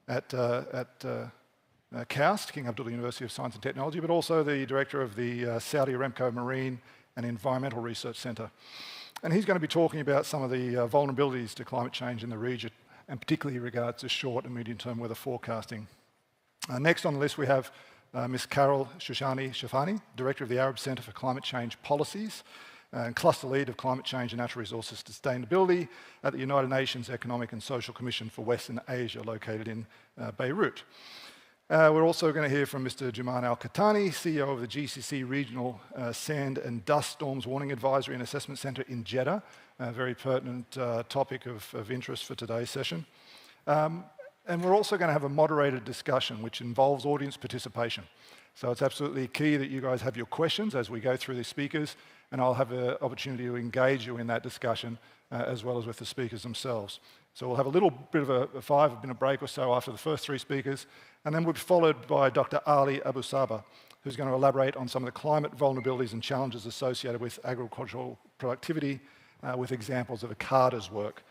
at KAUST, King Abdullah University of Science and Technology, but also the director of the Saudi Aramco Marine and Environmental Research Centre. And he's going to be talking about some of the vulnerabilities to climate change in the region, and particularly regards to short and medium-term weather forecasting. Next on the list we have Ms. Carol Shafani, Director of the Arab Centre for Climate Change Policies and Cluster Lead of Climate Change and Natural Resources Sustainability at the United Nations Economic and Social Commission for Western Asia, located in Beirut. We're also going to hear from Mr. Juman Al-Qahtani, CEO of the GCC Regional Sand and Dust Storms Warning Advisory and Assessment Centre in Jeddah, a very pertinent topic of interest for today's session. And we're also going to have a moderated discussion which involves audience participation. So it's absolutely key that you guys have your questions as we go through the speakers, and I'll have an opportunity to engage you in that discussion as well as with the speakers themselves. So we'll have a little bit of a 5-minute break or so after the first 3 speakers, and then we'll be followed by Dr. Ali Abu Saba, who's going to elaborate on some of the climate vulnerabilities and challenges associated with agricultural productivity with examples of ICARDA's work.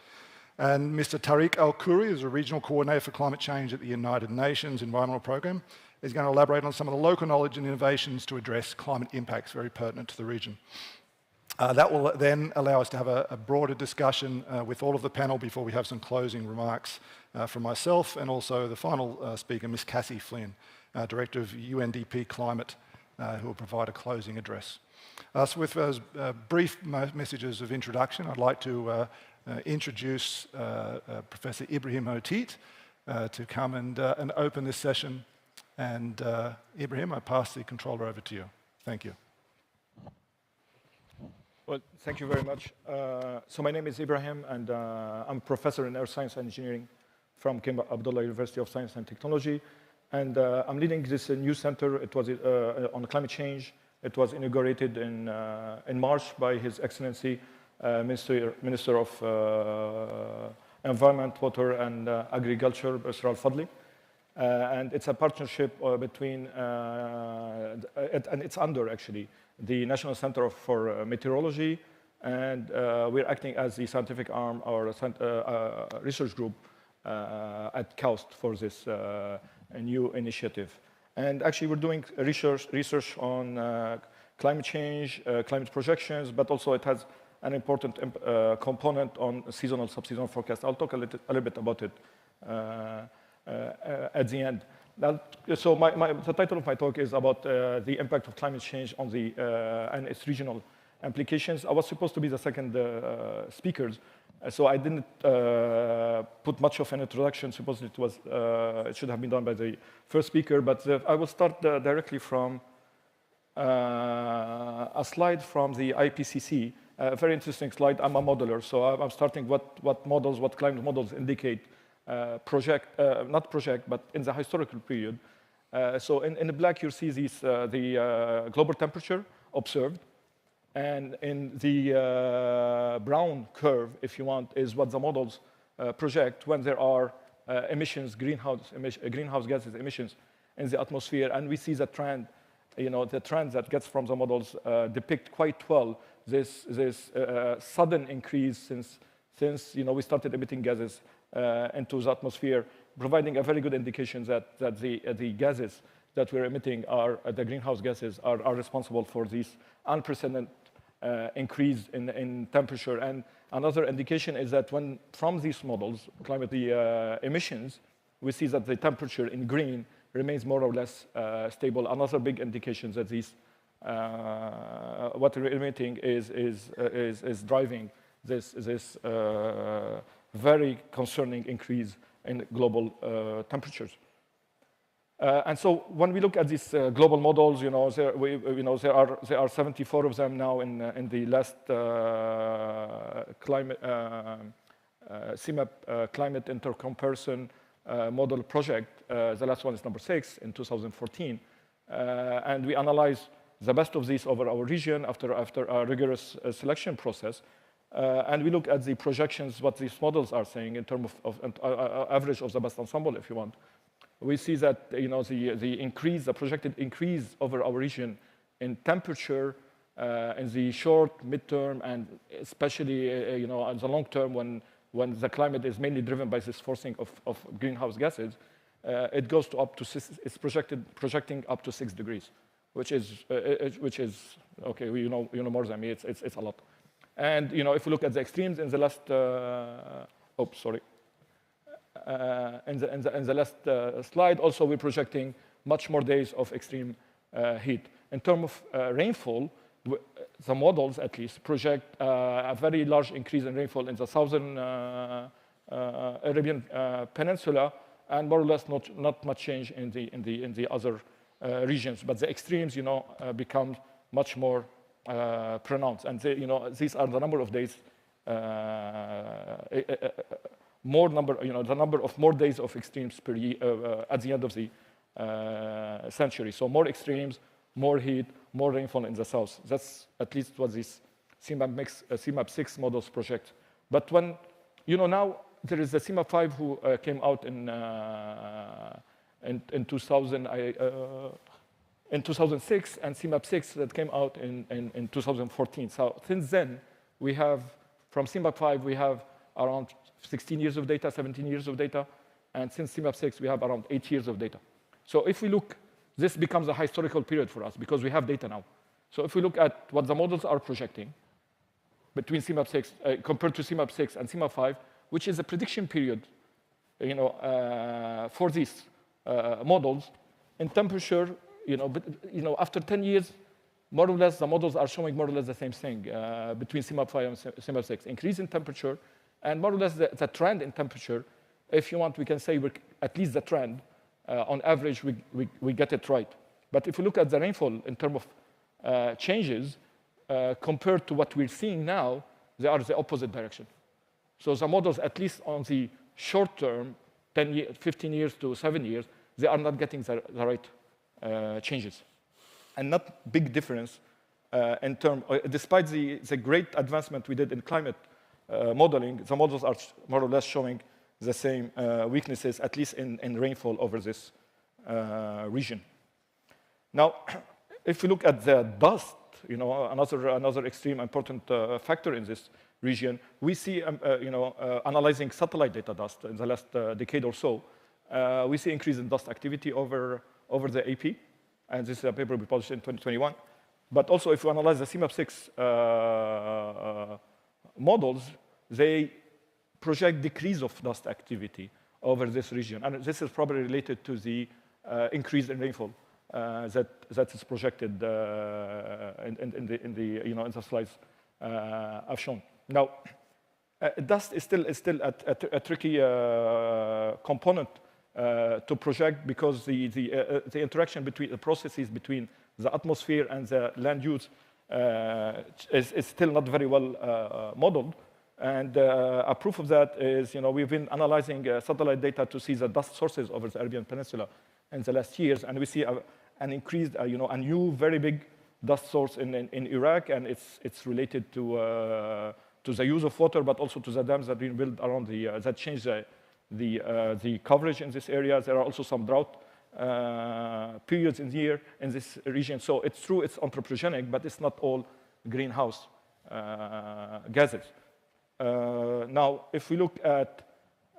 And Mr. Tariq Al-Khoury, who's a regional coordinator for climate change at the United Nations Environmental Programme, is going to elaborate on some of the local knowledge and innovations to address climate impacts very pertinent to the region. That will then allow us to have a broader discussion with all of the panel before we have some closing remarks from myself and also the final speaker, Ms. Cassie Flynn, Director of UNDP Climate, who will provide a closing address. So with those brief messages of introduction, I'd like to introduce Professor Ibrahim Otit to come and open this session. And Ibrahim, I pass the controller over to you. Thank you. Well, thank you very much. So my name is Ibrahim, and I'm a professor in earth science and engineering from King Abdullah University of Science and Technology. And I'm leading this new center. It was on climate change. It was inaugurated in March by His Excellency, Minister of Environment, Water, and Agriculture, Mr. Al-Fadli. And it's a partnership between, and it's under, actually, the National Center for Meteorology, and we're acting as the scientific arm or research group at KAUST for this new initiative. And actually, we're doing research on climate change, climate projections, but also it has an important component on seasonal, sub-seasonal forecast. I'll talk a little bit about it at the end. So the title of my talk is about the impact of climate change on and its regional implications. I was supposed to be the second speaker, so I didn't put much of an introduction. Supposedly it should have been done by the first speaker, but I will start directly from a slide from the IPCC. A very interesting slide. I'm a modeler, so I'm starting what climate models indicate, not project, but in the historical period. So in the black, you see the global temperature observed. And in the brown curve, if you want, is what the models project when there are emissions, greenhouse gases emissions in the atmosphere. And we see the trend, the trend that gets from the models depict quite well this sudden increase since we started emitting gases into the atmosphere, providing a very good indication that the gases that we're emitting the greenhouse gases are responsible for this unprecedented increase in temperature. And another indication is that from these models, the emissions, we see that the temperature in green remains more or less stable. Another big indication that what we're emitting is driving this very concerning increase in global temperatures. And so when we look at these global models, there are 74 of them now in the last CMAP climate intercomparison model project. The last one is number 6 in 2014, and we analyze the best of these over our region after a rigorous selection process. And we look at the projections, what these models are saying in terms of average of the best ensemble, if you want. We see that the projected increase over our region in temperature in the short, mid-term, and especially in the long term, when the climate is mainly driven by this forcing of greenhouse gases, it goes to up to it's projecting up to 6 degrees, which is okay. You know more than me. It's a lot. And if we look at the extremes in the last in the last slide, also we're projecting much more days of extreme heat. In terms of rainfall, the models at least project a very large increase in rainfall in the southern Arabian Peninsula, and more or less not much change in the other regions. But the extremes, become much more pronounced, and these are the number of days, the number of more days of extremes per year at the end of the century. So more extremes, more heat, more rainfall in the south. That's at least what these CMAP6 models project. But when now there is the CMAP5 who came out in 2006, and CMAP6 that came out in 2014. So since then, we have, from CMAP5, we have around 16 years of data, 17 years of data, and since CMAP6, we have around 8 years of data. So if we look, this becomes a historical period for us because we have data now. So if we look at what the models are projecting between CMAP6, compared to CMAP6 and CMAP5, which is a prediction period, for these models, in temperature, after 10 years, more or less, the models are showing more or less the same thing between CMAP5 and CMAP6. Increase in temperature, and more or less the trend in temperature, if you want, we can say at least the trend, on average, we get it right. But if you look at the rainfall in terms of changes, compared to what we're seeing now, they are the opposite direction. So the models, at least on the short term, 15 years to 7 years, they are not getting the right changes. And not big difference in terms, despite the great advancement we did in climate modeling, the models are more or less showing the same weaknesses, at least in rainfall over this region. Now, if we look at the dust, another extreme important factor in this region, we see, analyzing satellite data dust in the last decade or so, we see increase in dust activity over the AP, and this is a paper we published in 2021. But also, if you analyze the CMAP6 models, they project decrease of dust activity over this region, and this is probably related to the increase in rainfall that is projected in the slides I've shown. Now, dust is still a tricky component to project because the interaction between the processes between the atmosphere and the land use is still not very well modeled. And a proof of that is, we've been analyzing satellite data to see the dust sources over the Arabian Peninsula in the last years, and we see an increased, a new very big dust source in Iraq, and it's related to the use of water, but also to the dams that have been built around that change the coverage in this area. There are also some drought periods in the year in this region. So it's true, it's anthropogenic, but it's not all greenhouse gases. Now, if we look at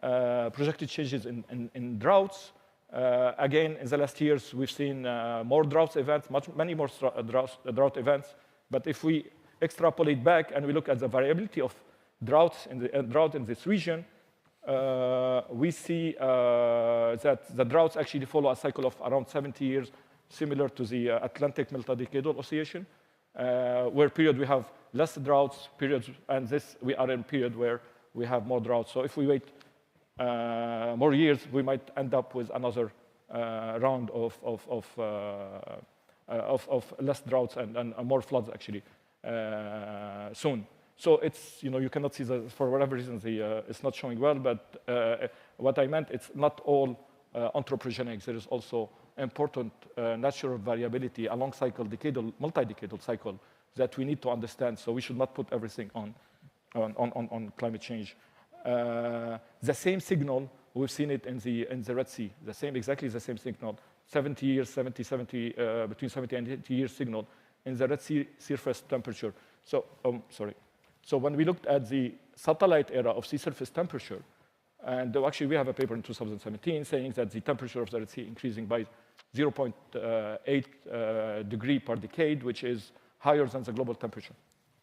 projected changes in droughts, again, in the last years, we've seen more drought events, many more drought events. But if we extrapolate back and we look at the variability of drought in this region, we see that the droughts actually follow a cycle of around 70 years, similar to the Atlantic multi-decadal oscillation, where period we have less droughts, periods, and we are in a period where we have more droughts. So if we wait more years, we might end up with another round of less droughts and more floods actually soon. So it's, you cannot see for whatever reason it's not showing well, but what I meant, it's not all anthropogenic. There is also important natural variability along cycle, multi-decadal cycle that we need to understand. So we should not put everything on climate change. The same signal, we've seen it in the Red Sea, exactly the same signal, between 70 and 80 years signal in the Red Sea surface temperature. So, So when we looked at the satellite era of sea surface temperature, And actually, we have a paper in 2017 saying that the temperature of the Red Sea increasing by 0.8 degree per decade, which is higher than the global temperature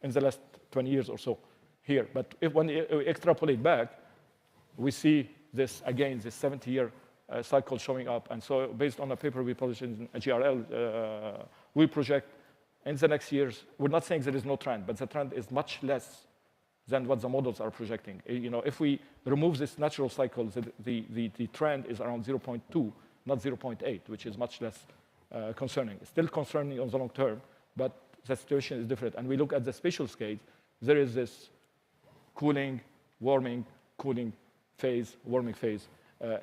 in the last 20 years or so here. But when we extrapolate back, we see this, again, this 70-year cycle showing up. And so based on a paper we published in GRL, we project in the next years, we're not saying there is no trend, but the trend is much less than what the models are projecting. If we remove this natural cycle, the trend is around 0.2, not 0.8, which is much less concerning. It's still concerning on the long term, but the situation is different. And we look at the spatial scale, there is this cooling, warming, cooling phase, warming phase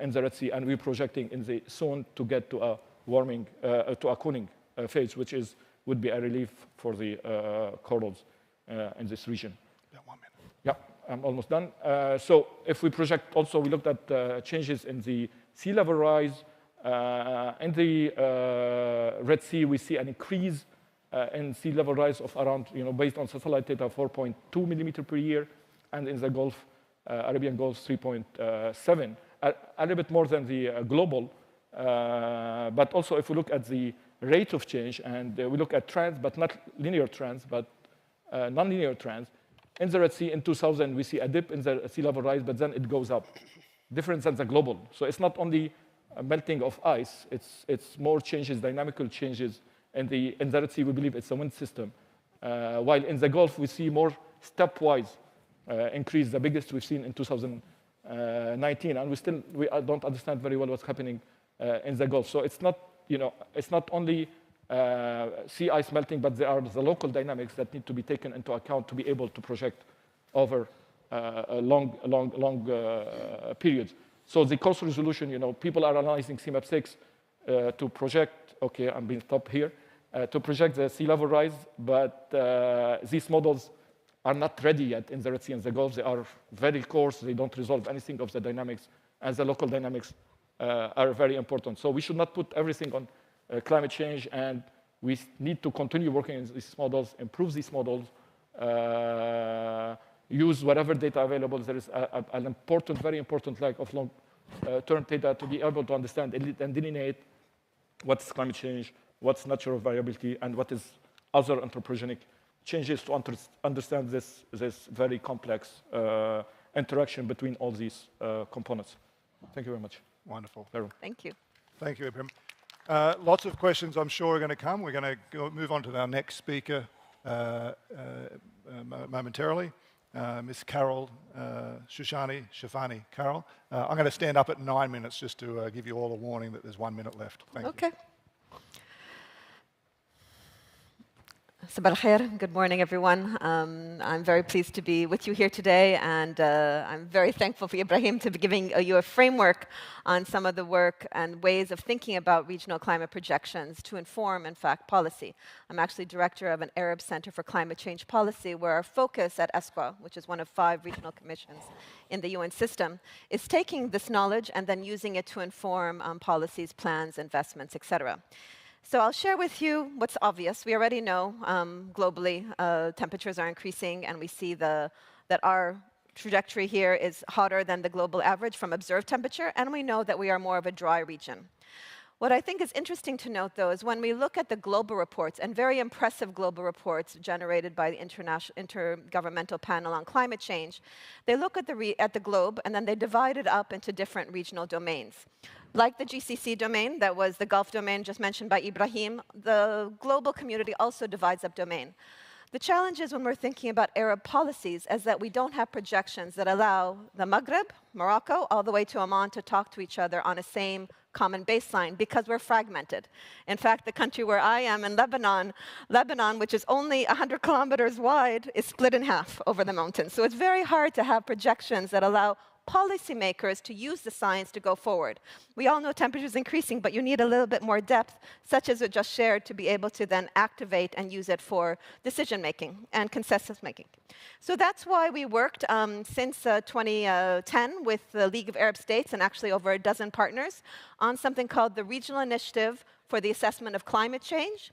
in the Red Sea, and we're projecting in the soon to get to a warming, to a cooling phase, which would be a relief for the corals in this region. Yeah, 1 minute. Yeah, I'm almost done. So if we project also, we looked at changes in the sea level rise. In the Red Sea, we see an increase in sea level rise of around, based on satellite data, 4.2 millimeter per year, and in the Gulf, Arabian Gulf, 3.7, a little bit more than the global. But also, if we look at the rate of change, and we look at trends, but not linear trends, but nonlinear trends, in the Red Sea in 2000, we see a dip in the sea level rise, but then it goes up, different than the global. So it's not only a melting of ice, it's more changes, dynamical changes. In the Red Sea, we believe it's a wind system. While in the Gulf, we see more stepwise increase, the biggest we've seen in 2019. And we don't understand very well what's happening in the Gulf. So it's not, it's not only sea ice melting, but there are the local dynamics that need to be taken into account to be able to project over long periods. So the cost resolution, people are analyzing CMAP6 to project, okay, I'm being stopped here, to project the sea level rise, but these models are not ready yet in the Red Sea and the Gulf. They are very coarse, they don't resolve anything of the dynamics, and the local dynamics are very important. So we should not put everything on climate change, and we need to continue working in these models, improve these models, use whatever data available. There is an important, very important lack of long-term data to be able to understand and delineate what's climate change, what's natural variability, and what is other anthropogenic changes to understand this very complex interaction between all these components. Thank you very much. Wonderful. Thank you. Thank you, Ibrahim. Lots of questions, I'm sure, are going to come. We're going to move on to our next speaker momentarily, Ms. Carol Shafani Carol. I'm going to stand up at 9 minutes just to give you all a warning that there's 1 minute left. Thank you. Okay. Sabah al-khair. Good morning, everyone. I'm very pleased to be with you here today, and I'm very thankful for Ibrahim to be giving you a framework on some of the work and ways of thinking about regional climate projections to inform, in fact, policy. I'm actually director of an Arab Center for Climate Change Policy, where our focus at ESCWA, which is one of 5 regional commissions in the UN system, is taking this knowledge and then using it to inform policies, plans, investments, etc. So I'll share with you what's obvious. We already know globally temperatures are increasing, and we see that our trajectory here is hotter than the global average from observed temperature, and we know that we are more of a dry region. What I think is interesting to note, though, is when we look at the global reports, and very impressive global reports generated by the Intergovernmental Panel on Climate Change, they look at the globe, and then they divide it up into different regional domains. Like the GCC domain, that was the Gulf domain just mentioned by Ibrahim, the global community also divides up domain. The challenge is when we're thinking about Arab policies is that we don't have projections that allow the Maghreb, Morocco, all the way to Oman to talk to each other on a same common baseline because we're fragmented. In fact, the country where I am in Lebanon, which is only 100 kilometers wide, is split in half over the mountains. So it's very hard to have projections that allow policymakers to use the science to go forward. We all know temperature is increasing, but you need a little bit more depth, such as we just shared, to be able to then activate and use it for decision-making and consensus-making. So that's why we worked since 2010 with the League of Arab States and actually over a dozen partners on something called the Regional Initiative for the Assessment of Climate Change,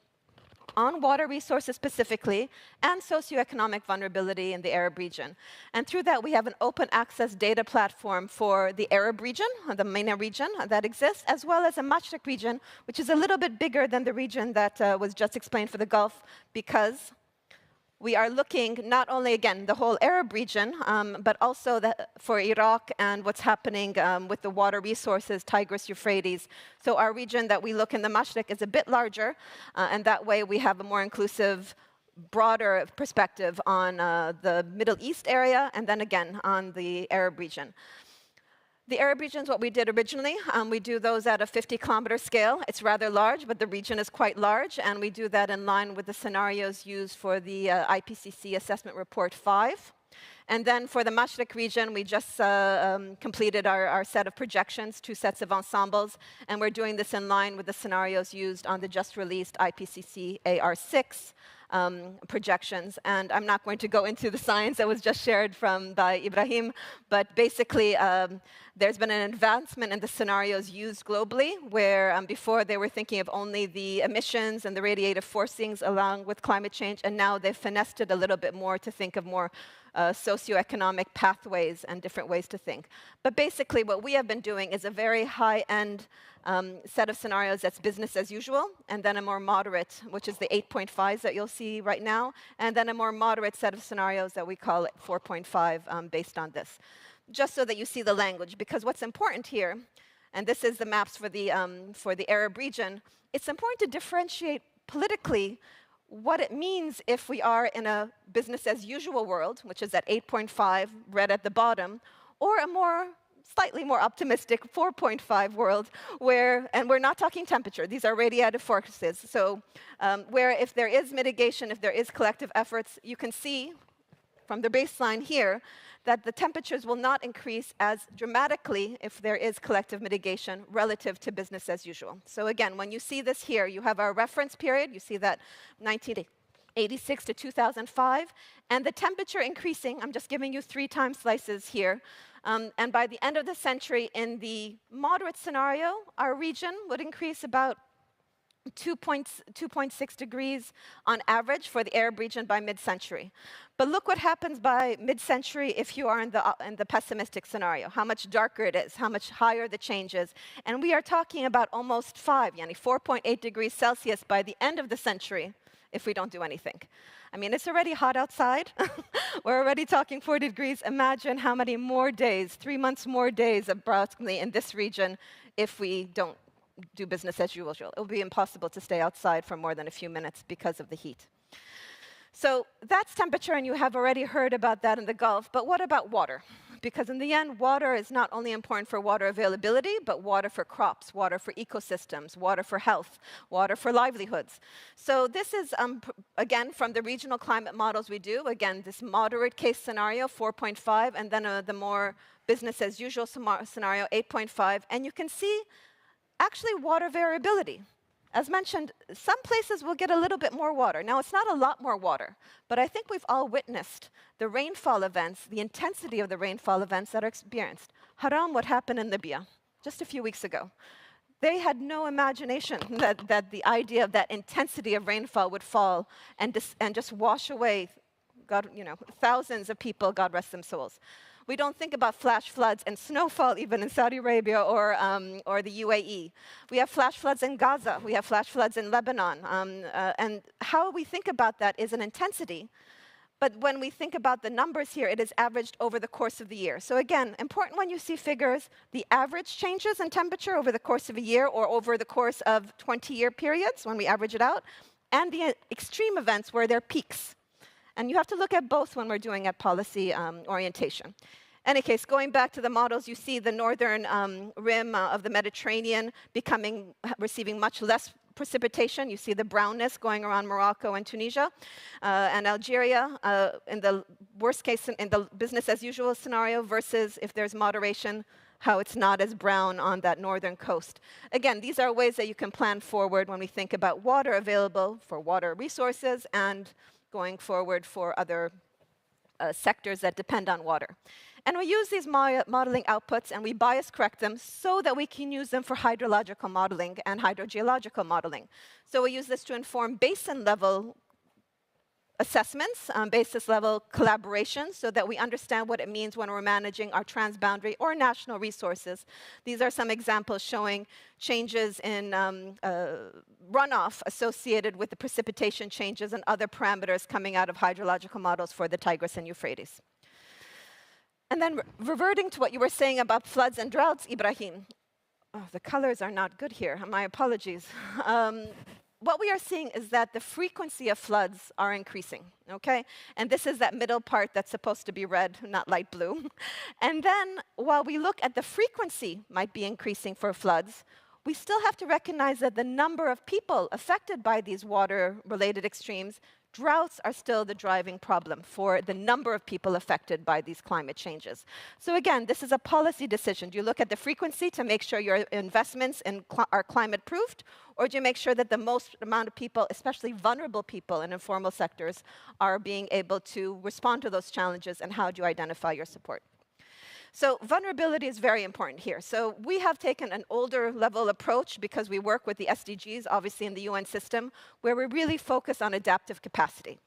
on water resources specifically and socioeconomic vulnerability in the Arab region. And through that, we have an open access data platform for the Arab region, the MENA region that exists, as well as a Mashriq region, which is a little bit bigger than the region that was just explained for the Gulf, because we are looking not only, again, the whole Arab region, but also for Iraq and what's happening with the water resources, Tigris, Euphrates. So our region that we look in the Mashriq is a bit larger, and that way we have a more inclusive, broader perspective on the Middle East area, and then again on the Arab region. The Arab region is what we did originally. We do those at a 50-kilometer scale. It's rather large, but the region is quite large, and we do that in line with the scenarios used for the IPCC Assessment Report 5. And then for the Mashriq region, we just completed our set of projections, 2 sets of ensembles, and we're doing this in line with the scenarios used on the just-released IPCC AR6 projections. And I'm not going to go into the science that was just shared by Ibrahim, but basically there's been an advancement in the scenarios used globally, where before they were thinking of only the emissions and the radiative forcings along with climate change, and now they've finessed it a little bit more to think of more socioeconomic pathways and different ways to think. But basically what we have been doing is a very high-end set of scenarios that's business as usual, and then a more moderate, which is the 8.5s that you'll see right now, and then a more moderate set of scenarios that we call 4.5 based on this. Just so that you see the language, because what's important here, and this is the maps for the Arab region, it's important to differentiate politically what it means if we are in a business as usual world, which is at 8.5, red at the bottom, or a slightly more optimistic 4.5 world, and we're not talking temperature, these are radiative forces. So where if there is mitigation, if there is collective efforts, you can see from the baseline here that the temperatures will not increase as dramatically if there is collective mitigation relative to business as usual. So again, when you see this here, you have our reference period. You see that 1986 to 2005, and the temperature increasing. I'm just giving you 3 time slices here. And by the end of the century, in the moderate scenario, our region would increase about 2.6 degrees on average for the Arab region by mid-century. But look what happens by mid-century if you are in the pessimistic scenario, how much darker it is, how much higher the change is. And we are talking about almost 5, yani 4.8 degrees Celsius by the end of the century if we don't do anything. I mean, it's already hot outside. We're already talking 4 degrees. Imagine how many more days, 3 months more days approximately in this region if we don't do business as usual. It will be impossible to stay outside for more than a few minutes because of the heat. So that's temperature, and you have already heard about that in the Gulf. But what about water? Because in the end, water is not only important for water availability, but water for crops, water for ecosystems, water for health, water for livelihoods. So this is, again, from the regional climate models we do. Again, this moderate case scenario, 4.5, and then the more business as usual scenario, 8.5. And you can see actually water variability. As mentioned, some places will get a little bit more water. Now, it's not a lot more water, but I think we've all witnessed the rainfall events, the intensity of the rainfall events that are experienced. Haram, what happened in Libya just a few weeks ago. They had no imagination that the idea of that intensity of rainfall would fall and just wash away, thousands of people, God rest their souls. We don't think about flash floods and snowfall even in Saudi Arabia or the UAE. We have flash floods in Gaza. We have flash floods in Lebanon. And how we think about that is an intensity. But when we think about the numbers here, it is averaged over the course of the year. So again, important when you see figures, the average changes in temperature over the course of a year or over the course of 20-year periods when we average it out, and the extreme events where there are peaks. And you have to look at both when we're doing at policy orientation. Any case, going back to the models, you see the northern rim of the Mediterranean receiving much less precipitation. You see the brownness going around Morocco and Tunisia. And Algeria, in the worst case, in the business as usual scenario, versus if there's moderation, how it's not as brown on that northern coast. Again, these are ways that you can plan forward when we think about water available for water resources and going forward for other sectors that depend on water. And we use these modeling outputs and we bias correct them so that we can use them for hydrological modeling and hydrogeological modeling. So we use this to inform basin level assessments, basis level collaboration, so that we understand what it means when we're managing our transboundary or national resources. These are some examples showing changes in runoff associated with the precipitation changes and other parameters coming out of hydrological models for the Tigris and Euphrates. And then reverting to what you were saying about floods and droughts, Ibrahim. Oh, the colors are not good here. My apologies. What we are seeing is that the frequency of floods are increasing, okay? And this is that middle part that's supposed to be red, not light blue. And then while we look at the frequency might be increasing for floods, we still have to recognize that the number of people affected by these water-related extremes, droughts are still the driving problem for the number of people affected by these climate changes. So again, this is a policy decision. Do you look at the frequency to make sure your investments are climate-proofed, or do you make sure that the most amount of people, especially vulnerable people in informal sectors, are being able to respond to those challenges, and how do you identify your support? So vulnerability is very important here. So we have taken an older level approach because we work with the SDGs, obviously in the UN system, where we really focus on adaptive capacity.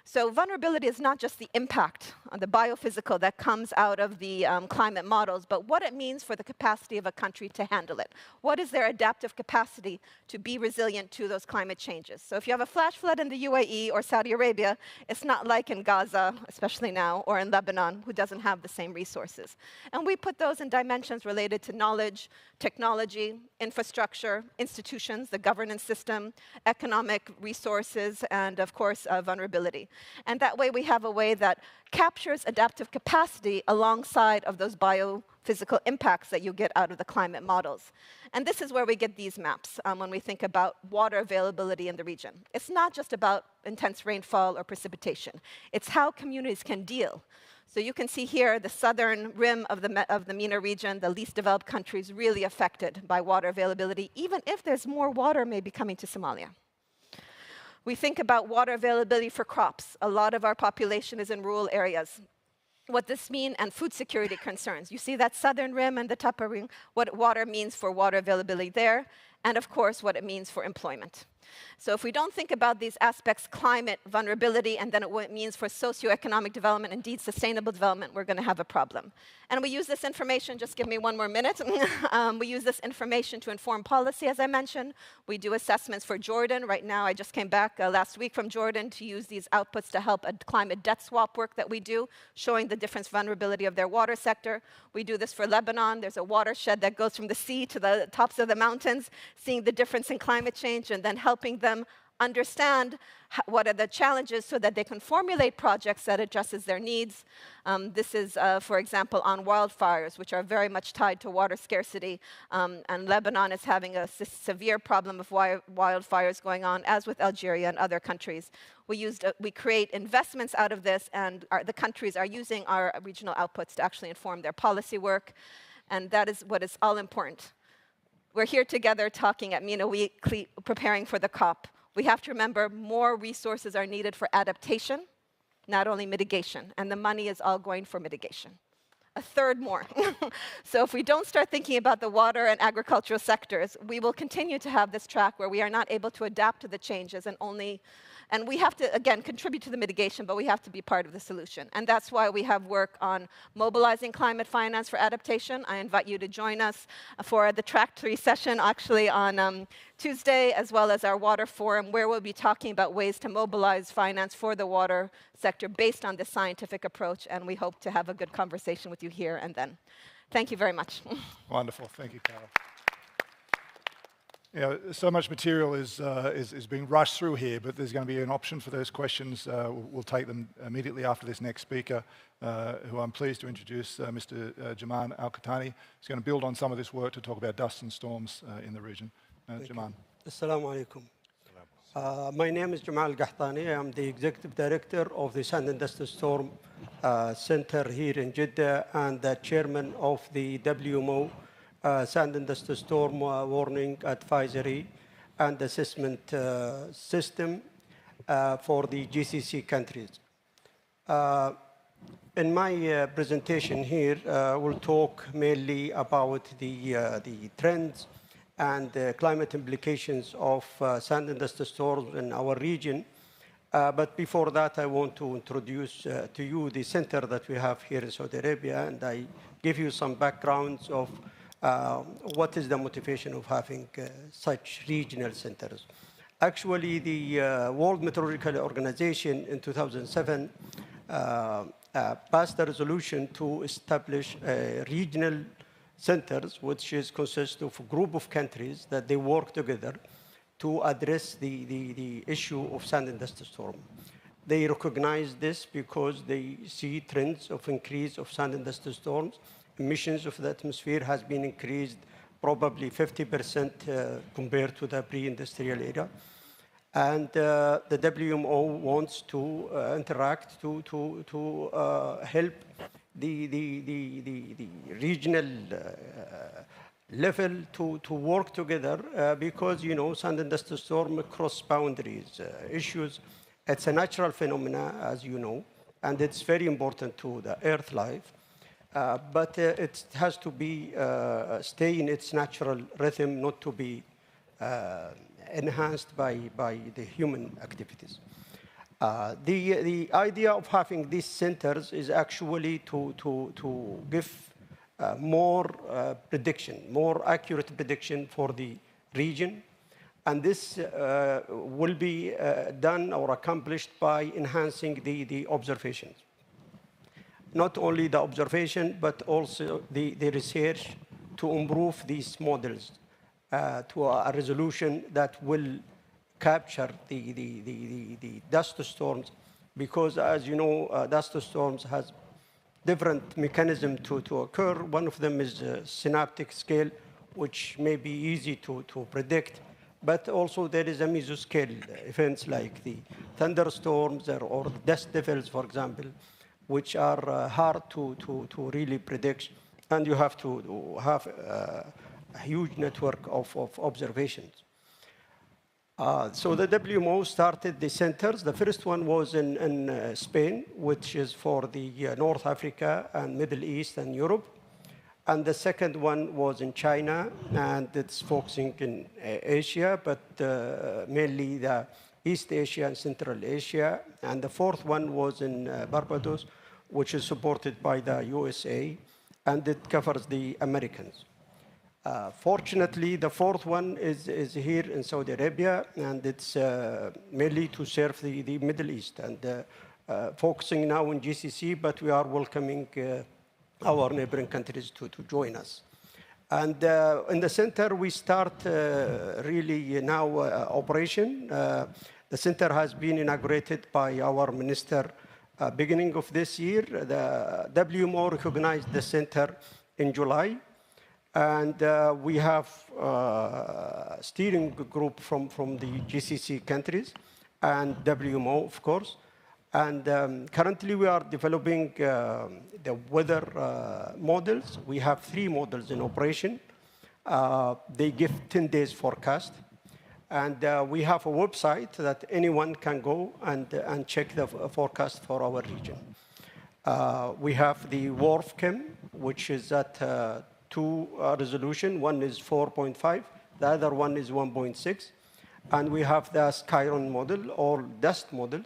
So vulnerability is not just the impact on the biophysical that comes out of the climate models, but what it means for the capacity of a country to handle it. What is their adaptive capacity to be resilient to those climate changes? So if you have a flash flood in the UAE or Saudi Arabia, it's not like in Gaza, especially now, or in Lebanon, who doesn't have the same resources. And we put those in dimensions related to knowledge, technology, infrastructure, institutions, the governance system, economic resources, and of course, vulnerability. And that way we have a way that captures adaptive capacity alongside of those biophysical impacts that you get out of the climate models. And this is where we get these maps when we think about water availability in the region. It's not just about intense rainfall or precipitation. It's how communities can deal. So you can see here the southern rim of the MENA region, the least developed countries really affected by water availability, even if there's more water maybe coming to Somalia. We think about water availability for crops. A lot of our population is in rural areas. What this means, and food security concerns. You see that southern rim and the upper rim, what water means for water availability there, and of course, what it means for employment. So if we don't think about these aspects, climate, vulnerability, and then what it means for socioeconomic development, indeed sustainable development, we're going to have a problem. And we use this information, just give me one more minute. We use this information to inform policy, as I mentioned. We do assessments for Jordan. Right now, I just came back last week from Jordan to use these outputs to help a climate debt swap work that we do, showing the different vulnerability of their water sector. We do this for Lebanon. There's a watershed that goes from the sea to the tops of the mountains, seeing the difference in climate change, and then helping them understand what are the challenges so that they can formulate projects that addresses their needs. This is, for example, on wildfires, which are very much tied to water scarcity. And Lebanon is having a severe problem of wildfires going on, as with Algeria and other countries. We create investments out of this, and the countries are using our regional outputs to actually inform their policy work. And that is what is all important. We're here together talking at MENA Weekly, preparing for the COP. We have to remember more resources are needed for adaptation, not only mitigation. And the money is all going for mitigation. A third more. So if we don't start thinking about the water and agricultural sectors, we will continue to have this track where we are not able to adapt to the changes and we have to, again, contribute to the mitigation, but we have to be part of the solution. And that's why we have work on mobilizing climate finance for adaptation. I invite you to join us for the Track 3 session, actually on Tuesday, as well as our water forum, where we'll be talking about ways to mobilize finance for the water sector based on this scientific approach. And we hope to have a good conversation with you here and then. Thank you very much. Wonderful. Thank you, Carol. So much material is being rushed through here, but there's going to be an option for those questions. We'll take them immediately after this next speaker, who I'm pleased to introduce, Mr. Jaman Al-Qahtani. He's going to build on some of this work to talk about dust and storms in the region. Jaman. Assalamu alaikum. My name is Jamal Al-Qahtani. I'm the Executive Director of the Sand and Dust Storm Center here in Jeddah and the Chairman of the WMO Sand and Dust Storm Warning Advisory and Assessment System for the GCC countries. In my presentation here, we'll talk mainly about the trends and climate implications of sand and dust storms in our region. But before that, I want to introduce to you the center that we have here in Saudi Arabia, and I give you some backgrounds of what is the motivation of having such regional centers. Actually, the World Meteorological Organization in 2007 passed a resolution to establish regional centers, which consists of a group of countries that they work together to address the issue of sand and dust storm. They recognize this because they see trends of increase of sand and dust storms. Emissions of the atmosphere has been increased probably 50% compared to the pre-industrial era. And the WMO wants to interact to help the regional level to work together because, you know, sand and dust storm cross boundaries issues. It's a natural phenomena, as you know, and it's very important to the Earth life. But it has to be stay in its natural rhythm, not to be enhanced by the human activities. The idea of having these centers is actually to give more prediction, more accurate prediction for the region. And this will be done or accomplished by enhancing the observations. Not only the observation, but also the research to improve these models to a resolution that will capture the dust storms, because as you know, dust storms has different mechanisms to occur. One of them is synaptic scale, which may be easy to predict, but also there is a mesoscale events like the thunderstorms or dust devils, for example, which are hard to really predict, and you have to have a huge network of observations. So the WMO started the centers. The first one was in Spain, which is for the North Africa and Middle East and Europe. And the second one was in China, and it's focusing in Asia, but mainly the East Asia and Central Asia. And the fourth one was in Barbados, which is supported by the USA, and it covers the Americans. Fortunately, the fourth one is here in Saudi Arabia, and it's mainly to serve the Middle East, and focusing now on GCC, but we are welcoming our neighboring countries to join us. And in the center, we start really now operation. The center has been inaugurated by our minister beginning of this year. The WMO recognized the center in July. And we have a steering group from the GCC countries and WMO, of course. And currently we are developing the weather models. We have 3 models in operation. They give 10 days forecast. And we have a website that anyone can go and check the forecast for our region. We have the WRF-CHEM, which is at 2 resolution. One is 4.5, the other one is 1.6. And we have the Skyron model or dust model,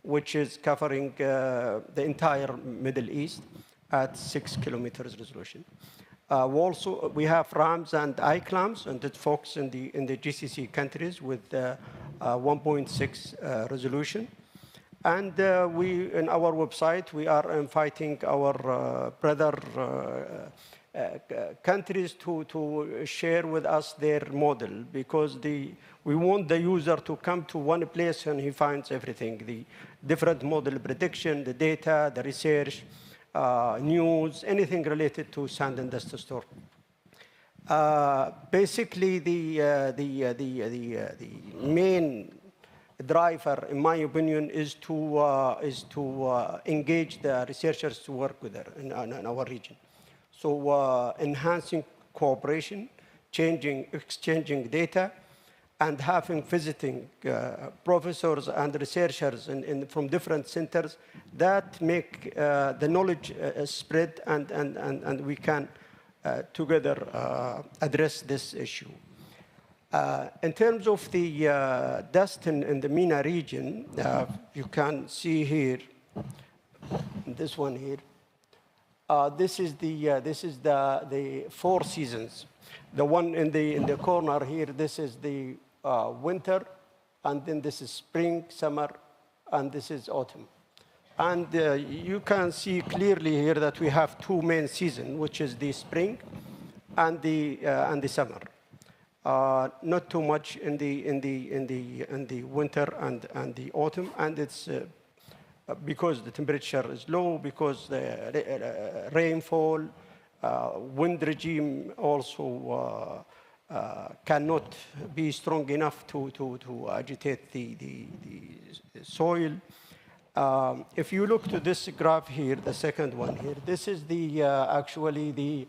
which is covering the entire Middle East at 6 kilometers resolution. Also, we have RAMS and ICLAMS, and it focuses in the GCC countries with 1.6 resolution. And in our website, we are inviting our brother countries to share with us their model, because we want the user to come to one place and he finds everything, the different model prediction, the data, the research, news, anything related to sand and dust storm. Basically, the main driver, in my opinion, is to engage the researchers to work with in our region. So enhancing cooperation, exchanging data, and having visiting professors and researchers from different centers, that make the knowledge spread, and we can together address this issue. In terms of the dust in the MENA region, you can see here, this one here, this is the 4 seasons. The one in the corner here, this is the winter, and then this is spring, summer, and this is autumn. And you can see clearly here that we have 2 main seasons, which is the spring and the summer. Not too much in the winter and the autumn, and it's because the temperature is low, because the rainfall, wind regime also cannot be strong enough to agitate the soil. If you look to this graph here, the second one here, this is the actually the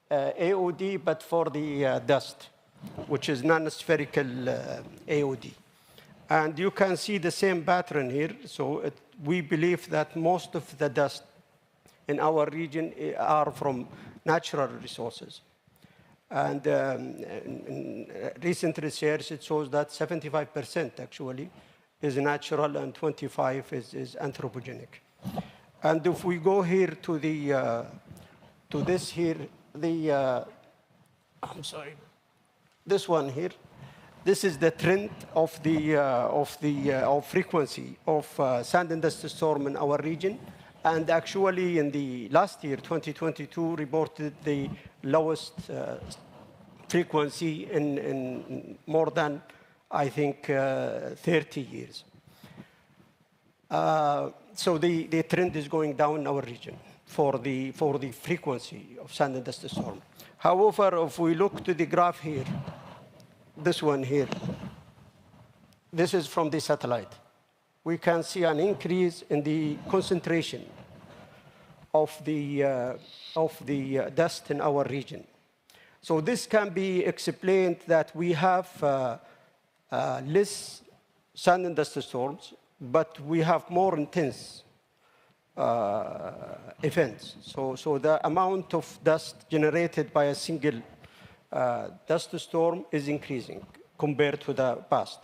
AOD, but for the dust, which is non-spherical AOD. And you can see the same pattern here. So we believe that most of the dust in our region are from natural resources. And in recent research, it shows that 75% actually is natural and 25% is anthropogenic. And if we go here to the to this here, the I'm sorry, this one here, this is the trend of the frequency of sand and dust storm in our region. And actually, in the last year, 2022, reported the lowest frequency in more than, I think, 30 years. So the trend is going down in our region for the frequency of sand and dust storm. However, if we look to the graph here, this one here, this is from the satellite. We can see an increase in the concentration of the dust in our region. So this can be explained that we have less sand and dust storms, but we have more intense events. So the amount of dust generated by a single dust storm is increasing compared to the past,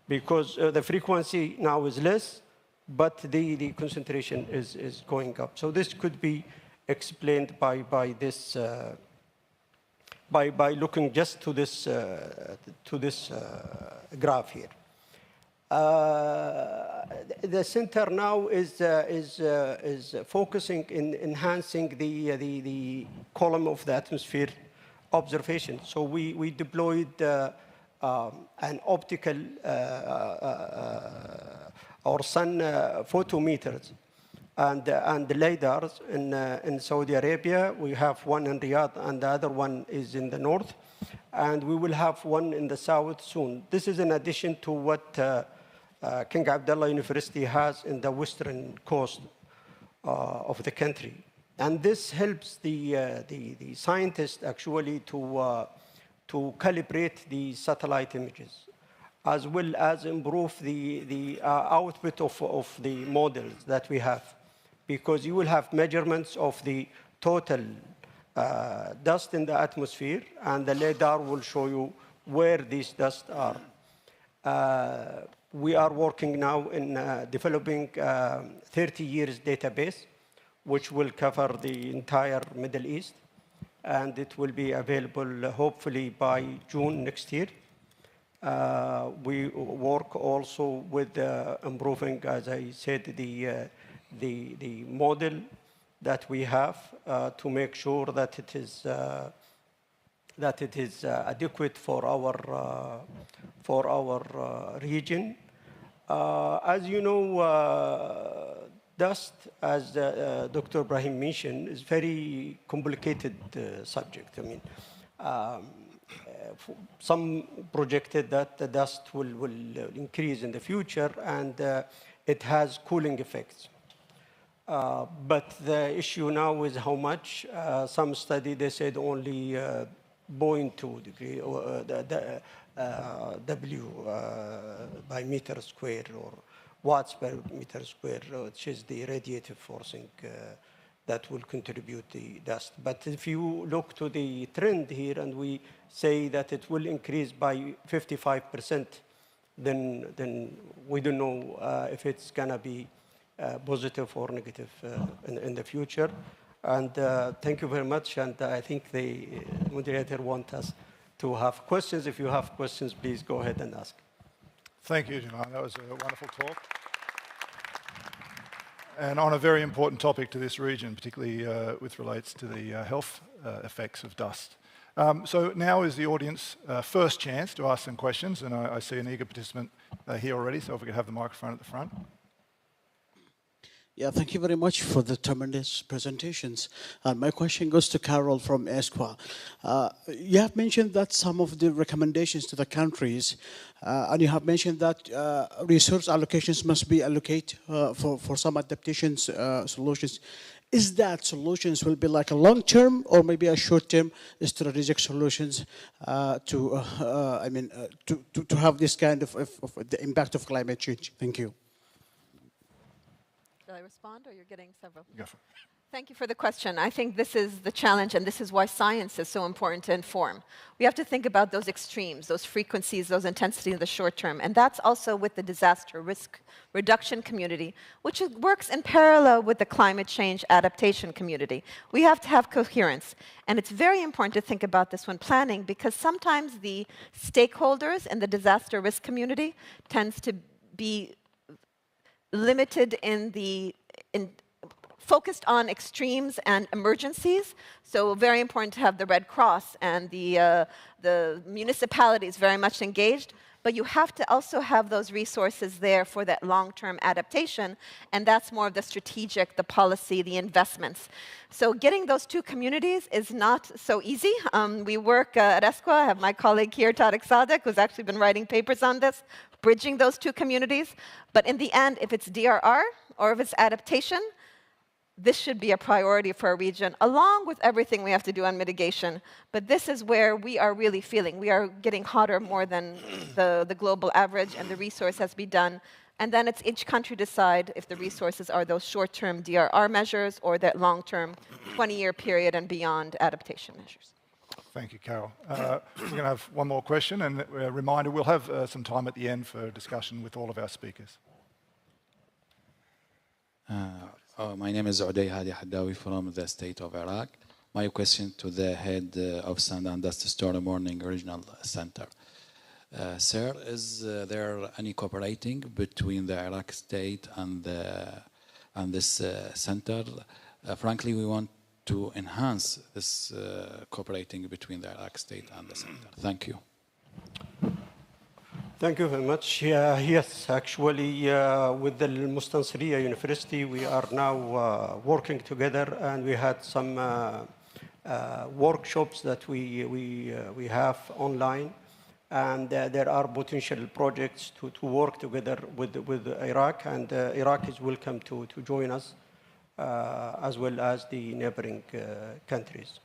because the frequency now is less, but the concentration is going up. So this could be explained by this by looking just to this graph here. The center now is focusing in enhancing the column of the atmosphere observation. So we deployed an optical or sun photometers and the LiDARs in Saudi Arabia. We have one in Riyadh, and the other one is in the north. And we will have one in the south soon. This is in addition to what King Abdullah University has in the western coast of the country. And this helps the scientists actually to calibrate the satellite images, as well as improve the output of the models that we have, because you will have measurements of the total dust in the atmosphere, and the LiDAR will show you where these dust are. We are working now in developing 30 years database, which will cover the entire Middle East, and it will be available hopefully by June next year. We work also with improving, as I said, the model that we have to make sure that it is adequate for our region. As you know, dust, as Dr. Ibrahim mentioned, is very complicated subject. I mean, some projected that the dust will increase in the future, and it has cooling effects. But the issue now is how much. Some study, they said only 0.2 degree or W by meter square or watts per meter square, which is the radiative forcing that will contribute the dust. But if you look to the trend here and we say that it will increase by 55%, then we don't know if it's going to be positive or negative in the future. And thank you very much. And I think the moderator wants us to have questions. If you have questions, please go ahead and ask. Thank you, Jamal. That was a wonderful talk. And on a very important topic to this region, particularly with relates to the health effects of dust. So now is the audience first chance to ask some questions, and I see an eager participant here already, so if we could have the microphone at the front. Yeah, thank you very much for the tremendous presentations. My question goes to Carol from ESQA. You have mentioned that some of the recommendations to the countries, and you have mentioned that resource allocations must be allocated for some adaptation solutions. Is that solutions will be like a long-term or maybe a short-term strategic solutions to have this kind of the impact of climate change? Thank you. Shall I respond, or you're getting several? Go for it. Thank you for the question. I think this is the challenge, and this is why science is so important to inform. We have to think about those extremes, those frequencies, those intensities in the short term, and that's also with the disaster risk reduction community, which works in parallel with the climate change adaptation community. We have to have coherence, and it's very important to think about this when planning, because sometimes the stakeholders in the disaster risk community tends to be limited focused on extremes and emergencies. So very important to have the Red Cross and the municipalities very much engaged. But you have to also have those resources there for that long-term adaptation. And that's more of the strategic, the policy, the investments. So getting those two communities is not so easy. We work at ESQA. I have my colleague here, Tariq Sadek, who's actually been writing papers on this, bridging those two communities. But in the end, if it's DRR or if it's adaptation, this should be a priority for our region, along with everything we have to do on mitigation. But this is where we are really feeling. We are getting hotter more than the global average, and the resource has to be done. And then it's each country decide if the resources are those short-term DRR measures or that long-term 20-year period and beyond adaptation measures. Thank you, Carol. We're going to have one more question, and a reminder, we'll have some time at the end for discussion with all of our speakers. My name is Uday Hadi Haddawi from the state of Iraq. My question to the head of Sand and Dust Storm Warning Regional Center. Sir, is there any cooperating between the Iraq state and this center? Frankly, we want to enhance this cooperating between the Iraq state and the center. Thank you. Thank you very much. Yes, actually, with the Mustansiriya University, we are now working together, and we had some workshops that we have online, and there are potential projects to work together with Iraq, and Iraq is welcome to join us, as well as the neighboring countries.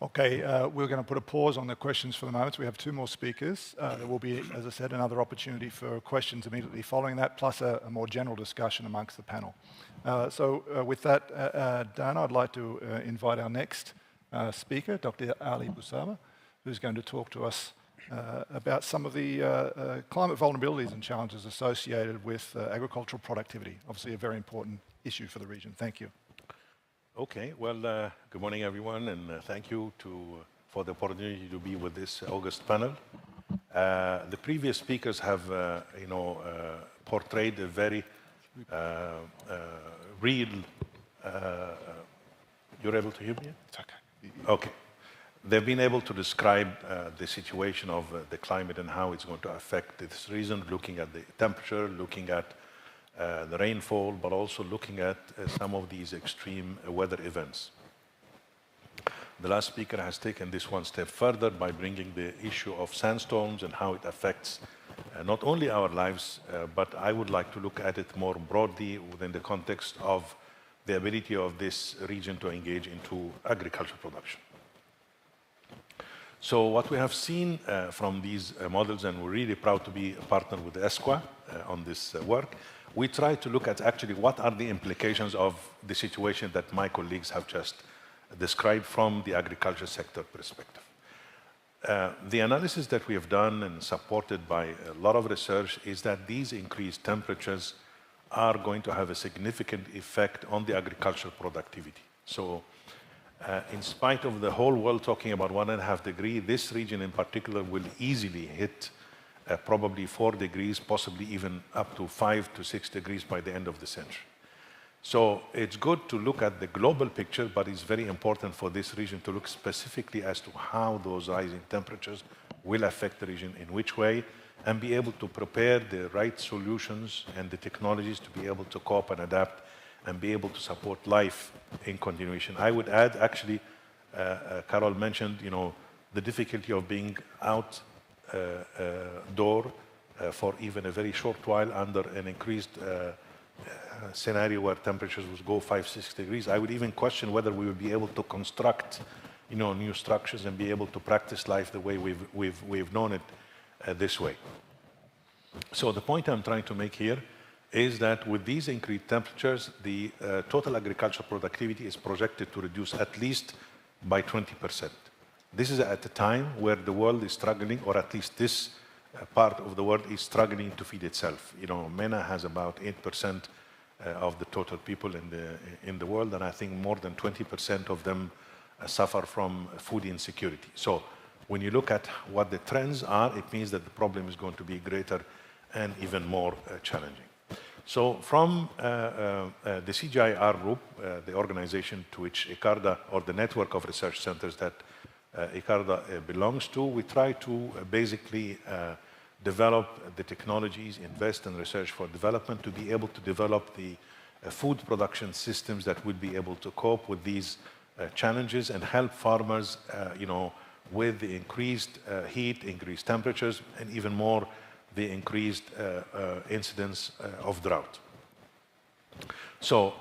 Okay, we're going to put a pause on the questions for the moment. We have two more speakers. There will be, as I said, another opportunity for questions immediately following that, plus a more general discussion amongst the panel. With that, Dan, I'd like to invite our next speaker, Dr. Ali Busama, who's going to talk to us about some of the climate vulnerabilities and challenges associated with agricultural productivity. Obviously a very important issue for the region. Thank you. Okay, well, good morning, everyone, and thank you for the opportunity to be with this August panel. The previous speakers have, portrayed a very real. You're able to hear me? It's okay. Okay. They've been able to describe the situation of the climate and how it's going to affect this region, looking at the temperature, looking at the rainfall, but also looking at some of these extreme weather events. The last speaker has taken this one step further by bringing the issue of sandstorms and how it affects not only our lives, but I would like to look at it more broadly within the context of the ability of this region to engage into agricultural production. So what we have seen from these models, and we're really proud to be a partner with ESQA on this work, we try to look at actually what are the implications of the situation that my colleagues have just described from the agriculture sector perspective. The analysis that we have done and supported by a lot of research is that these increased temperatures are going to have a significant effect on the agricultural productivity. So in spite of the whole world talking about 1.5 degrees, this region in particular will easily hit probably 4 degrees, possibly even up to 5 to 6 degrees by the end of the century. So it's good to look at the global picture, but it's very important for this region to look specifically as to how those rising temperatures will affect the region, in which way, and be able to prepare the right solutions and the technologies to be able to cope and adapt and be able to support life in continuation. I would add, actually, Carol mentioned, the difficulty of being outdoor for even a very short while under an increased scenario where temperatures would go 5, 6 degrees. I would even question whether we would be able to construct, new structures and be able to practice life the way we've known it this way. So the point I'm trying to make here is that with these increased temperatures, the total agricultural productivity is projected to reduce at least by 20%. This is at a time where the world is struggling, or at least this part of the world is struggling to feed itself. MENA has about 8% of the total people in the world, and I think more than 20% of them suffer from food insecurity. So when you look at what the trends are, it means that the problem is going to be greater and even more challenging. So from the CGIAR group, the organization to which ICARDA, or the network of research centers that ICARDA belongs to, we try to basically develop the technologies, invest in research for development to be able to develop the food production systems that would be able to cope with these challenges and help farmers, with the increased heat, increased temperatures, and even more the increased incidence of drought. So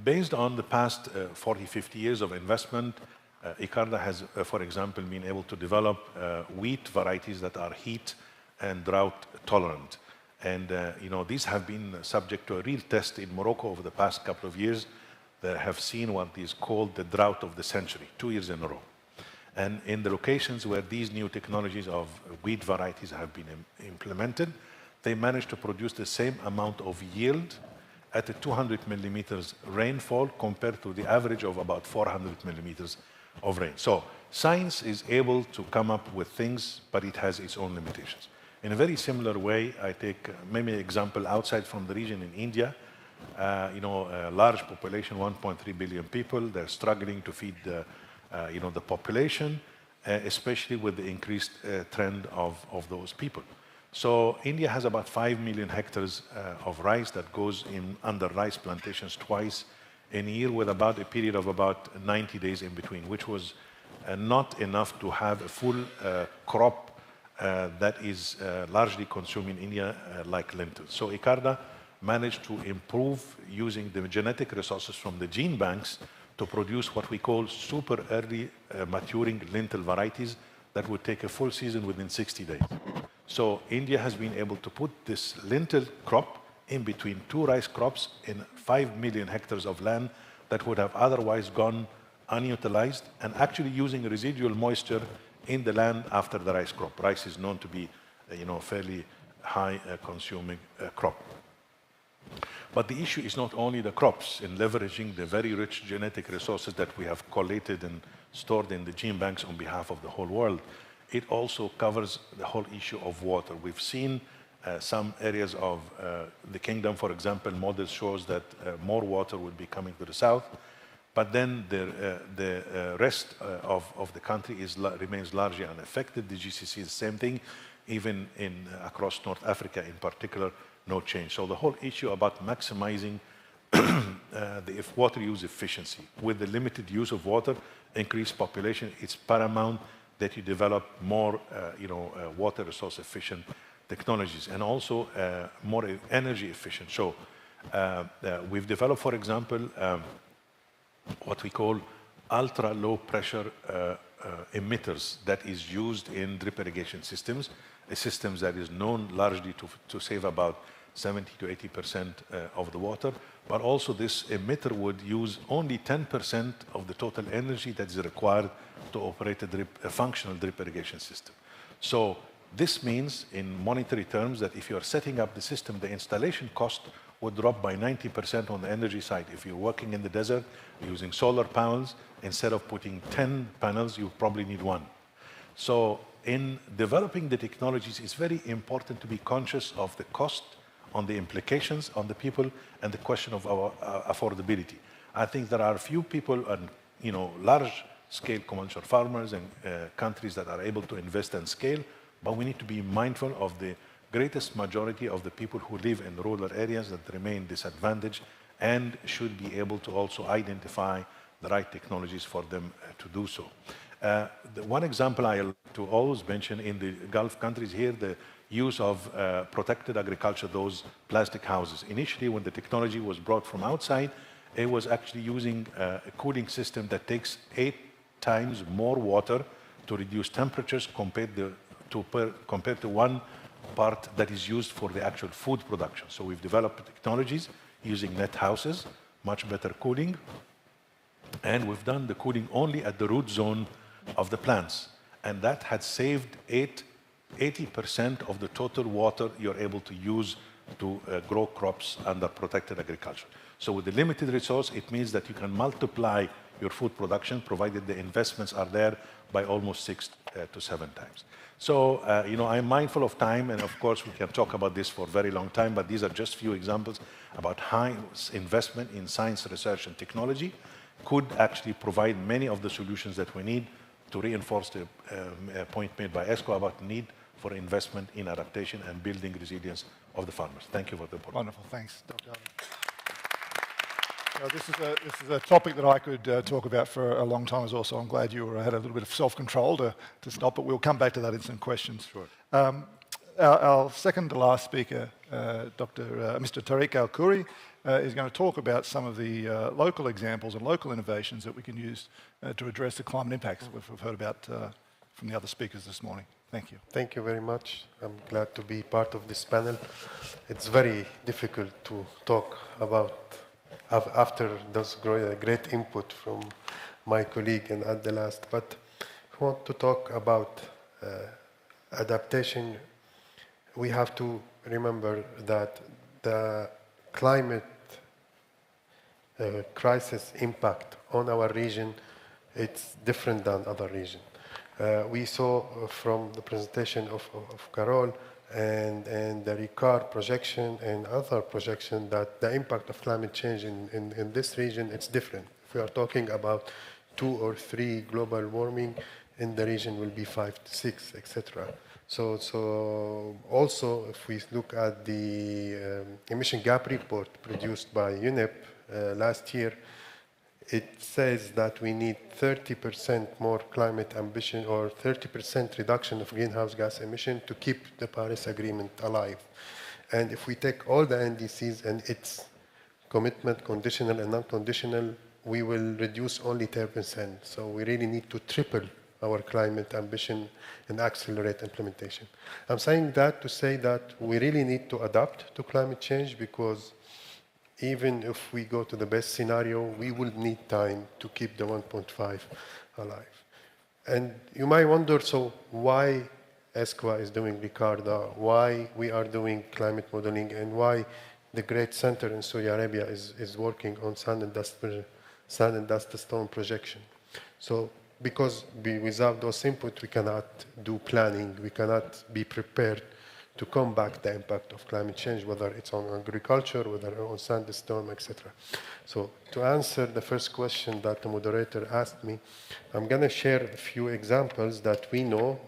based on the past 40, 50 years of investment, ICARDA has, for example, been able to develop wheat varieties that are heat and drought tolerant. And these have been subject to a real test in Morocco over the past couple of years that have seen what is called the drought of the century, 2 years in a row. And in the locations where these new technologies of wheat varieties have been implemented, they managed to produce the same amount of yield at a 200 millimeters rainfall compared to the average of about 400 millimeters of rain. So science is able to come up with things, but it has its own limitations. In a very similar way, I take maybe an example outside from the region in India. A large population, 1.3 billion people. They're struggling to feed the population, especially with the increased trend of those people. So India has about 5 million hectares of rice that goes in under rice plantations twice in a year, with about a period of about 90 days in between, which was not enough to have a full crop that is largely consumed in India, like lentils. So ICARDA managed to improve using the genetic resources from the gene banks to produce what we call super early maturing lentil varieties that would take a full season within 60 days. So India has been able to put this lentil crop in between 2 rice crops in 5 million hectares of land that would have otherwise gone unutilized, and actually using residual moisture in the land after the rice crop. Rice is known to be fairly high consuming crop. But the issue is not only the crops in leveraging the very rich genetic resources that we have collated and stored in the gene banks on behalf of the whole world. It also covers the whole issue of water. We've seen some areas of the kingdom, for example, models shows that more water will be coming to the south, but then the rest of the country remains largely unaffected. The GCC is the same thing, even across North Africa in particular, no change. So the whole issue about maximizing the water use efficiency with the limited use of water, increased population, it's paramount that you develop more water resource efficient technologies and also more energy efficient. So we've developed, for example, what we call ultra low pressure emitters that is used in drip irrigation systems, a system that is known largely to save about 70 to 80% of the water, but also this emitter would use only 10% of the total energy that is required to operate a functional drip irrigation system. So this means in monetary terms that if you are setting up the system, the installation cost would drop by 90% on the energy side. If you're working in the desert using solar panels, instead of putting 10 panels, you probably need one. So in developing the technologies, it's very important to be conscious of the cost, on the implications on the people, and the question of our affordability. I think there are few people and large-scale commercial farmers and countries that are able to invest and scale, but we need to be mindful of the greatest majority of the people who live in rural areas that remain disadvantaged and should be able to also identify the right technologies for them to do so. The one example I like to always mention in the Gulf countries here, the use of protected agriculture, those plastic houses. Initially, when the technology was brought from outside, it was actually using a cooling system that takes 8 times more water to reduce temperatures compared to one part that is used for the actual food production. So we've developed technologies using net houses, much better cooling, and we've done the cooling only at the root zone of the plants. And that had saved 80% of the total water you're able to use to grow crops under protected agriculture. So with the limited resource, it means that you can multiply your food production, provided the investments are there, by almost 6 to 7 times. So, I'm mindful of time, and of course we can talk about this for a very long time, but these are just few examples about how investment in science, research, and technology could actually provide many of the solutions that we need to reinforce the point made by ESCO about the need for investment in adaptation and building resilience of the farmers. Thank you for the report. Wonderful, thanks, Dr. This is a topic that I could talk about for a long time as well, so I'm glad you had a little bit of self-control to stop, but we'll come back to that in some questions. Sure. Our second to last speaker, Mr. Tariq Al-Khoury, is going to talk about some of the local examples and local innovations that we can use to address the climate impacts we've heard about from the other speakers this morning. Thank you. Thank you very much. I'm glad to be part of this panel. It's very difficult to talk about after those great input from my colleague and at the last, but I want to talk about adaptation. We have to remember that the climate crisis impact on our region, it's different than other regions. We saw from the presentation of Carol and the RICAR projection and other projection that the impact of climate change in this region, it's different. If we are talking about 2 or 3 global warming, in the region will be 5 to 6, etc. So also, if we look at the emission gap report produced by UNEP last year, it says that we need 30% more climate ambition or 30% reduction of greenhouse gas emission to keep the Paris Agreement alive. And if we take all the NDCs and its commitment, conditional and non-conditional, we will reduce only 10%. So we really need to triple our climate ambition and accelerate implementation. I'm saying that to say that we really need to adapt to climate change, because even if we go to the best scenario, we will need time to keep the 1.5 alive. And you might wonder, so why ESCWA is doing RICARDA, why we are doing climate modeling, and why the great center in Saudi Arabia is working on sand and dust storm projection. So because without those input, we cannot do planning, we cannot be prepared to combat the impact of climate change, whether it's on agriculture, whether on sandstorm, etc. So to answer the first question that the moderator asked me, I'm going to share a few examples that we know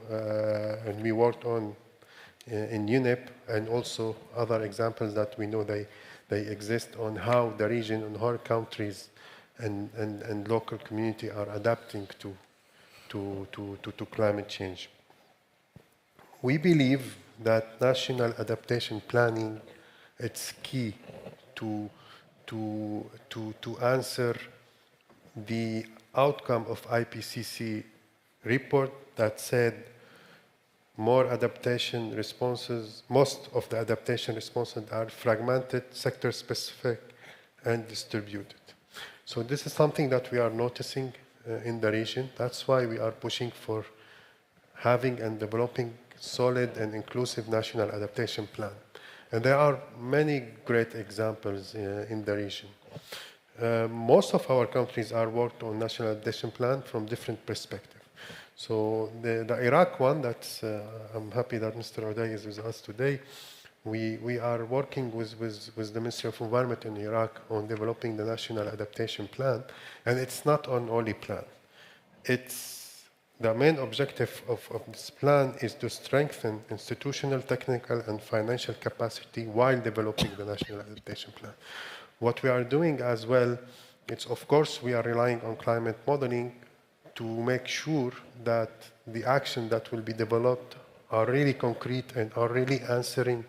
and we worked on in UNEP, and also other examples that we know they exist on how the region and our countries and local community are adapting to climate change. We believe that national adaptation planning, it's key to answer the outcome of IPCC report that said more adaptation responses, most of the adaptation responses are fragmented, sector-specific, and distributed. So this is something that we are noticing in the region. That's why we are pushing for having and developing solid and inclusive national adaptation plan. And there are many great examples in the region. Most of our countries are worked on national adaptation plan from different perspectives. So the Iraq one, that's, I'm happy that Mr. Uday is with us today. We are working with the Ministry of Environment in Iraq on developing the national adaptation plan. And it's not an only plan. The main objective of this plan is to strengthen institutional, technical, and financial capacity while developing the national adaptation plan. What we are doing as well, it's of course we are relying on climate modeling to make sure that the action that will be developed are really concrete and are really answering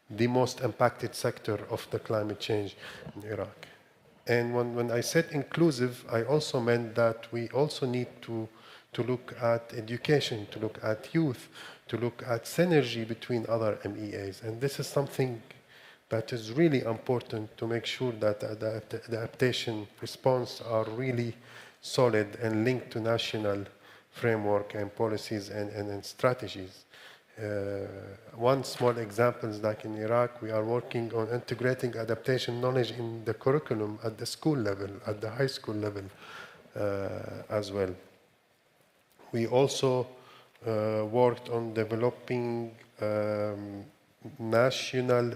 the most impacted sector of the climate change in Iraq. And when I said inclusive, I also meant that we also need to look at education, to look at youth, to look at synergy between other MEAs. And this is something that is really important to make sure that the adaptation response are really solid and linked to national framework and policies and strategies. One small example is like in Iraq, we are working on integrating adaptation knowledge in the curriculum at the school level, at the high school level as well. We also worked on developing national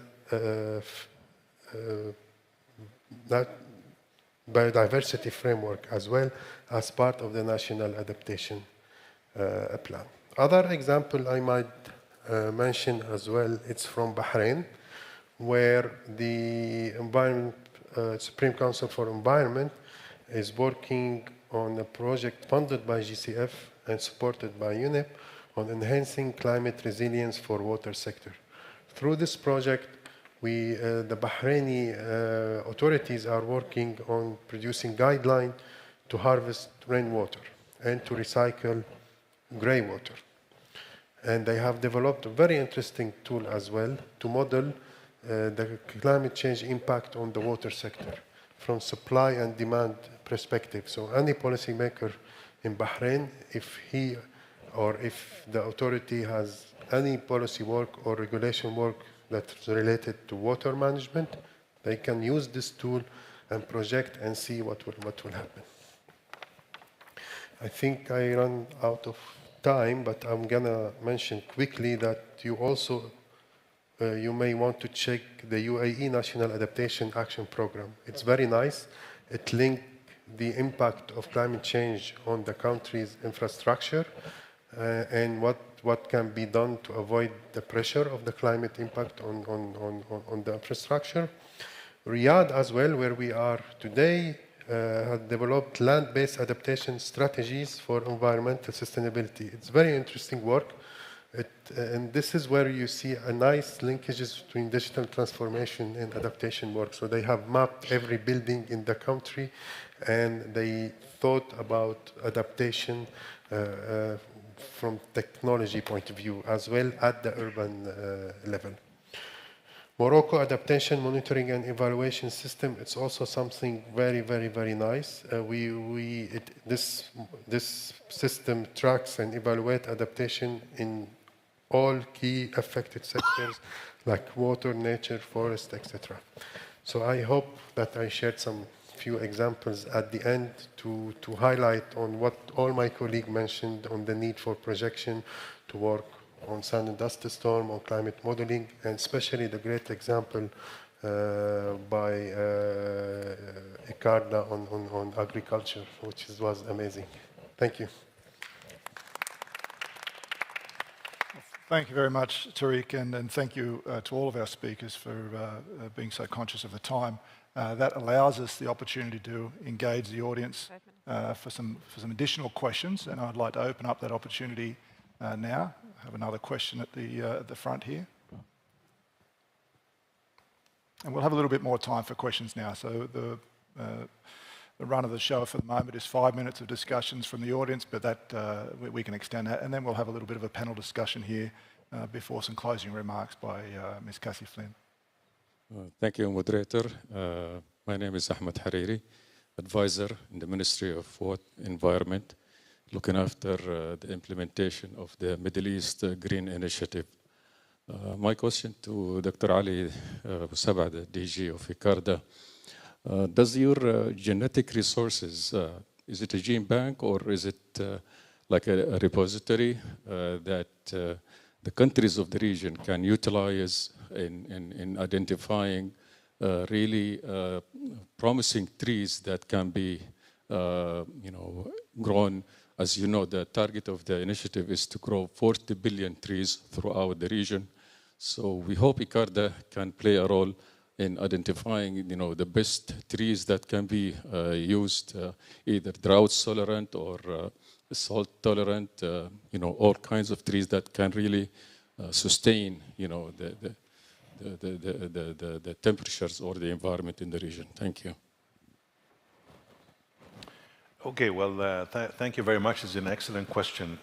biodiversity framework as well as part of the national adaptation plan. Other example I might mention as well, it's from Bahrain, where the Supreme Council for Environment is working on a project funded by GCF and supported by UNEP on enhancing climate resilience for water sector. Through this project, the Bahraini authorities are working on producing guidelines to harvest rainwater and to recycle grey water. And they have developed a very interesting tool as well to model the climate change impact on the water sector from supply and demand perspective. So any policymaker in Bahrain, if he or if the authority has any policy work or regulation work that's related to water management, they can use this tool and project and see what will happen. I think I ran out of time, but I'm gonna mention quickly that you also you may want to check the UAE National Adaptation Action Program. It's very nice. It linked the impact of climate change on the country's infrastructure and what can be done to avoid the pressure of the climate impact on the infrastructure. Riyadh as well, where we are today, has developed land-based adaptation strategies for environmental sustainability. It's very interesting work. And this is where you see a nice linkages between digital transformation and adaptation work. So they have mapped every building in the country and they thought about adaptation from technology point of view as well at the urban level. Morocco adaptation monitoring and evaluation system, it's also something very, very, very nice. This system tracks and evaluates adaptation in all key affected sectors like water, nature, forest, etc. So I hope that I shared some few examples at the end to highlight on what all my colleagues mentioned on the need for projection to work on sand and dust storm, on climate modeling, and especially the great example by Icarda on agriculture, which was amazing. Thank you. Thank you very much, Tariq, and thank you to all of our speakers for being so conscious of the time. That allows us the opportunity to engage the audience for some additional questions, and I'd like to open up that opportunity now. I have another question at the front here. And we'll have a little bit more time for questions now. So the run of the show for the moment is 5 minutes of discussions from the audience, but that we can extend that. And then we'll have a little bit of a panel discussion here before some closing remarks by Ms. Cassie Flynn. Thank you, moderator. My name is Ahmed Hariri, advisor in the Ministry of Environment, looking after the implementation of the Middle East Green Initiative. My question to Dr. Ali Sabah, the DG of ICARDA, does your genetic resources, is it a gene bank or is it like a repository that the countries of the region can utilize in identifying really promising trees that can be grown? As you know, the target of the initiative is to grow 40 billion trees throughout the region. So we hope ICARDA can play a role in identifying, the best trees that can be used, either drought tolerant or salt tolerant, all kinds of trees that can really sustain, the temperatures or the environment in the region. Thank you. Okay, well, thank you very much. It's an excellent question.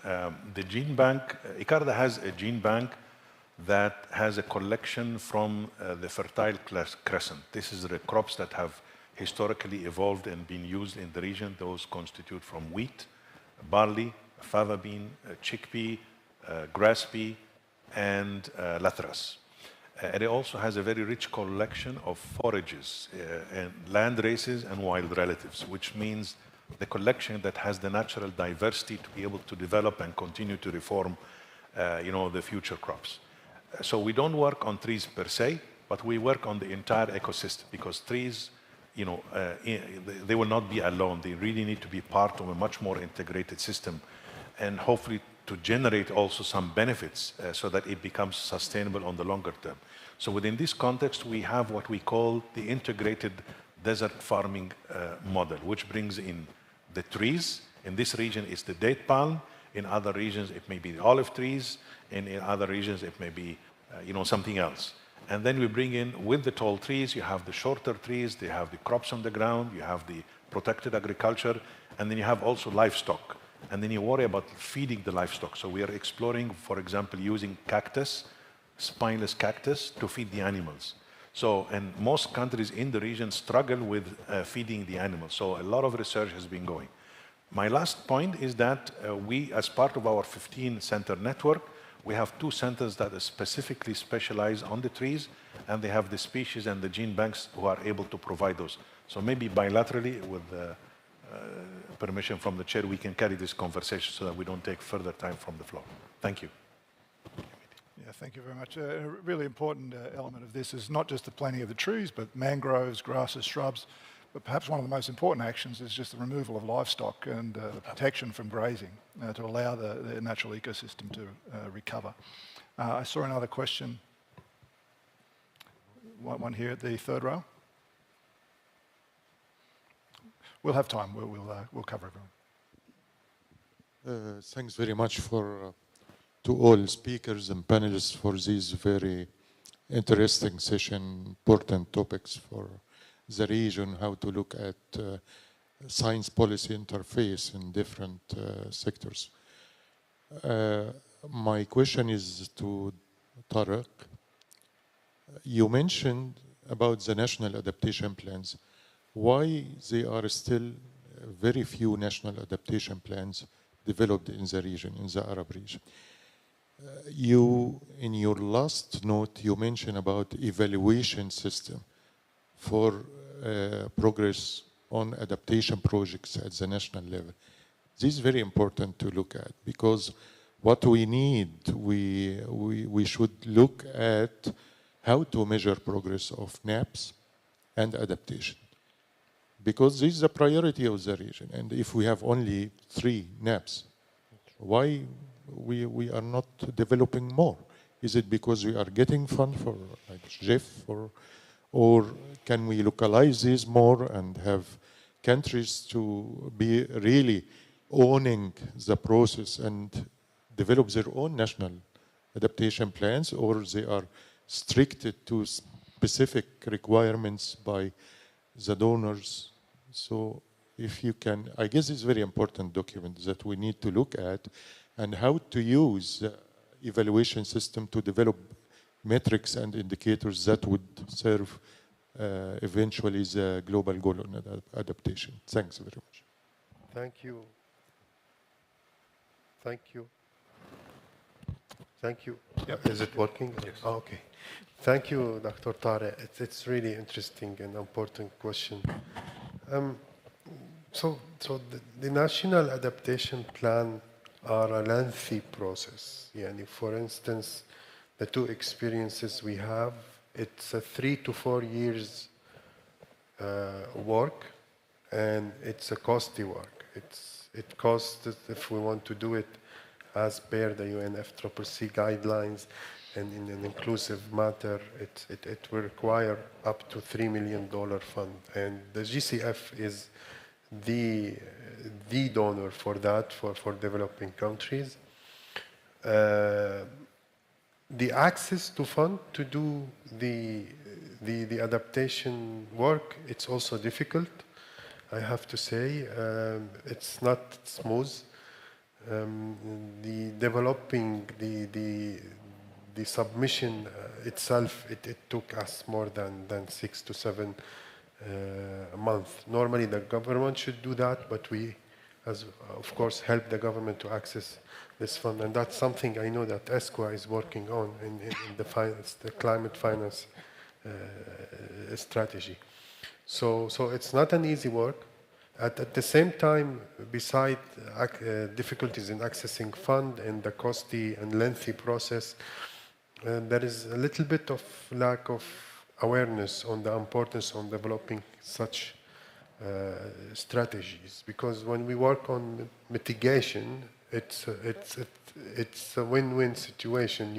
The gene bank, ICARDA has a gene bank that has a collection from the Fertile Crescent. This is the crops that have historically evolved and been used in the region. Those constitute from wheat, barley, fava bean, chickpea, grass pea, and lathras. And it also has a very rich collection of forages, and land races and wild relatives, which means the collection that has the natural diversity to be able to develop and continue to reform, the future crops. So we don't work on trees per se, but we work on the entire ecosystem, because trees, they will not be alone. They really need to be part of a much more integrated system, and hopefully to generate also some benefits so that it becomes sustainable on the longer term. So within this context, we have what we call the integrated desert farming model, which brings in the trees. In this region, it's the date palm. In other regions, it may be the olive trees. And in other regions, it may be, something else. And then we bring in, with the tall trees, you have the shorter trees, they have the crops on the ground, you have the protected agriculture, and then you have also livestock. And then you worry about feeding the livestock. So we are exploring, for example, using cactus, spineless cactus, to feed the animals. So, and most countries in the region struggle with feeding the animals. So a lot of research has been going. My last point is that we, as part of our 15-center network, we have 2 centers that are specifically specialize on the trees, and they have the species and the gene banks who are able to provide those. So maybe bilaterally, with permission from the chair, we can carry this conversation so that we don't take further time from the floor. Thank you. Yeah, thank you very much. A really important element of this is not just the planting of the trees, but mangroves, grasses, shrubs. But perhaps one of the most important actions is just the removal of livestock and the protection from grazing to allow the natural ecosystem to recover. I saw another question, one here at the third row. We'll have time. We'll cover everyone. Thanks very much to all speakers and panelists for this very interesting session, important topics for the region, how to look at science policy interface in different sectors. My question is to Tarek. You mentioned about the national adaptation plans. Why there are still very few national adaptation plans developed in the region, in the Arab region? You, in your last note, you mentioned about evaluation system for progress on adaptation projects at the national level. This is very important to look at, because what we need, we should look at how to measure progress of NAPs and adaptation, because this is a priority of the region. And if we have only 3 NAPs, why we are not developing more? Is it because we are getting fund for like GIF, or can we localize these more and have countries to be really owning the process and develop their own national adaptation plans, or they are restricted to specific requirements by the donors? So if you can, I guess it's a very important document that we need to look at, and how to use evaluation system to develop metrics and indicators that would serve eventually the global goal on adaptation. Thanks very much. Thank you. Thank you. Thank you. Yep. Is it working? Yes. Oh, okay. Thank you, Dr. Tare. It's really interesting and important question. So the national adaptation plan are a lengthy process. Yani for instance, the two experiences we have, it's a 3 to 4 years work, and it's a costly work. It costs, if we want to do it as per the UNFCCC guidelines and in an inclusive matter, it will require up to $3 million fund. And the GCF is the donor for that, for developing countries. The access to fund to do the adaptation work, it's also difficult, I have to say. It's not smooth. The developing the submission itself, it took us more than 6 to 7 months. Normally the government should do that, but we, as of course, help the government to access this fund, and that's something I know that ESCWA is working on in the climate finance strategy. So it's not an easy work. At the same time, beside difficulties in accessing fund and the costly and lengthy process, there is a little bit of lack of awareness on the importance of developing such strategies. Because when we work on mitigation, it's a win-win situation.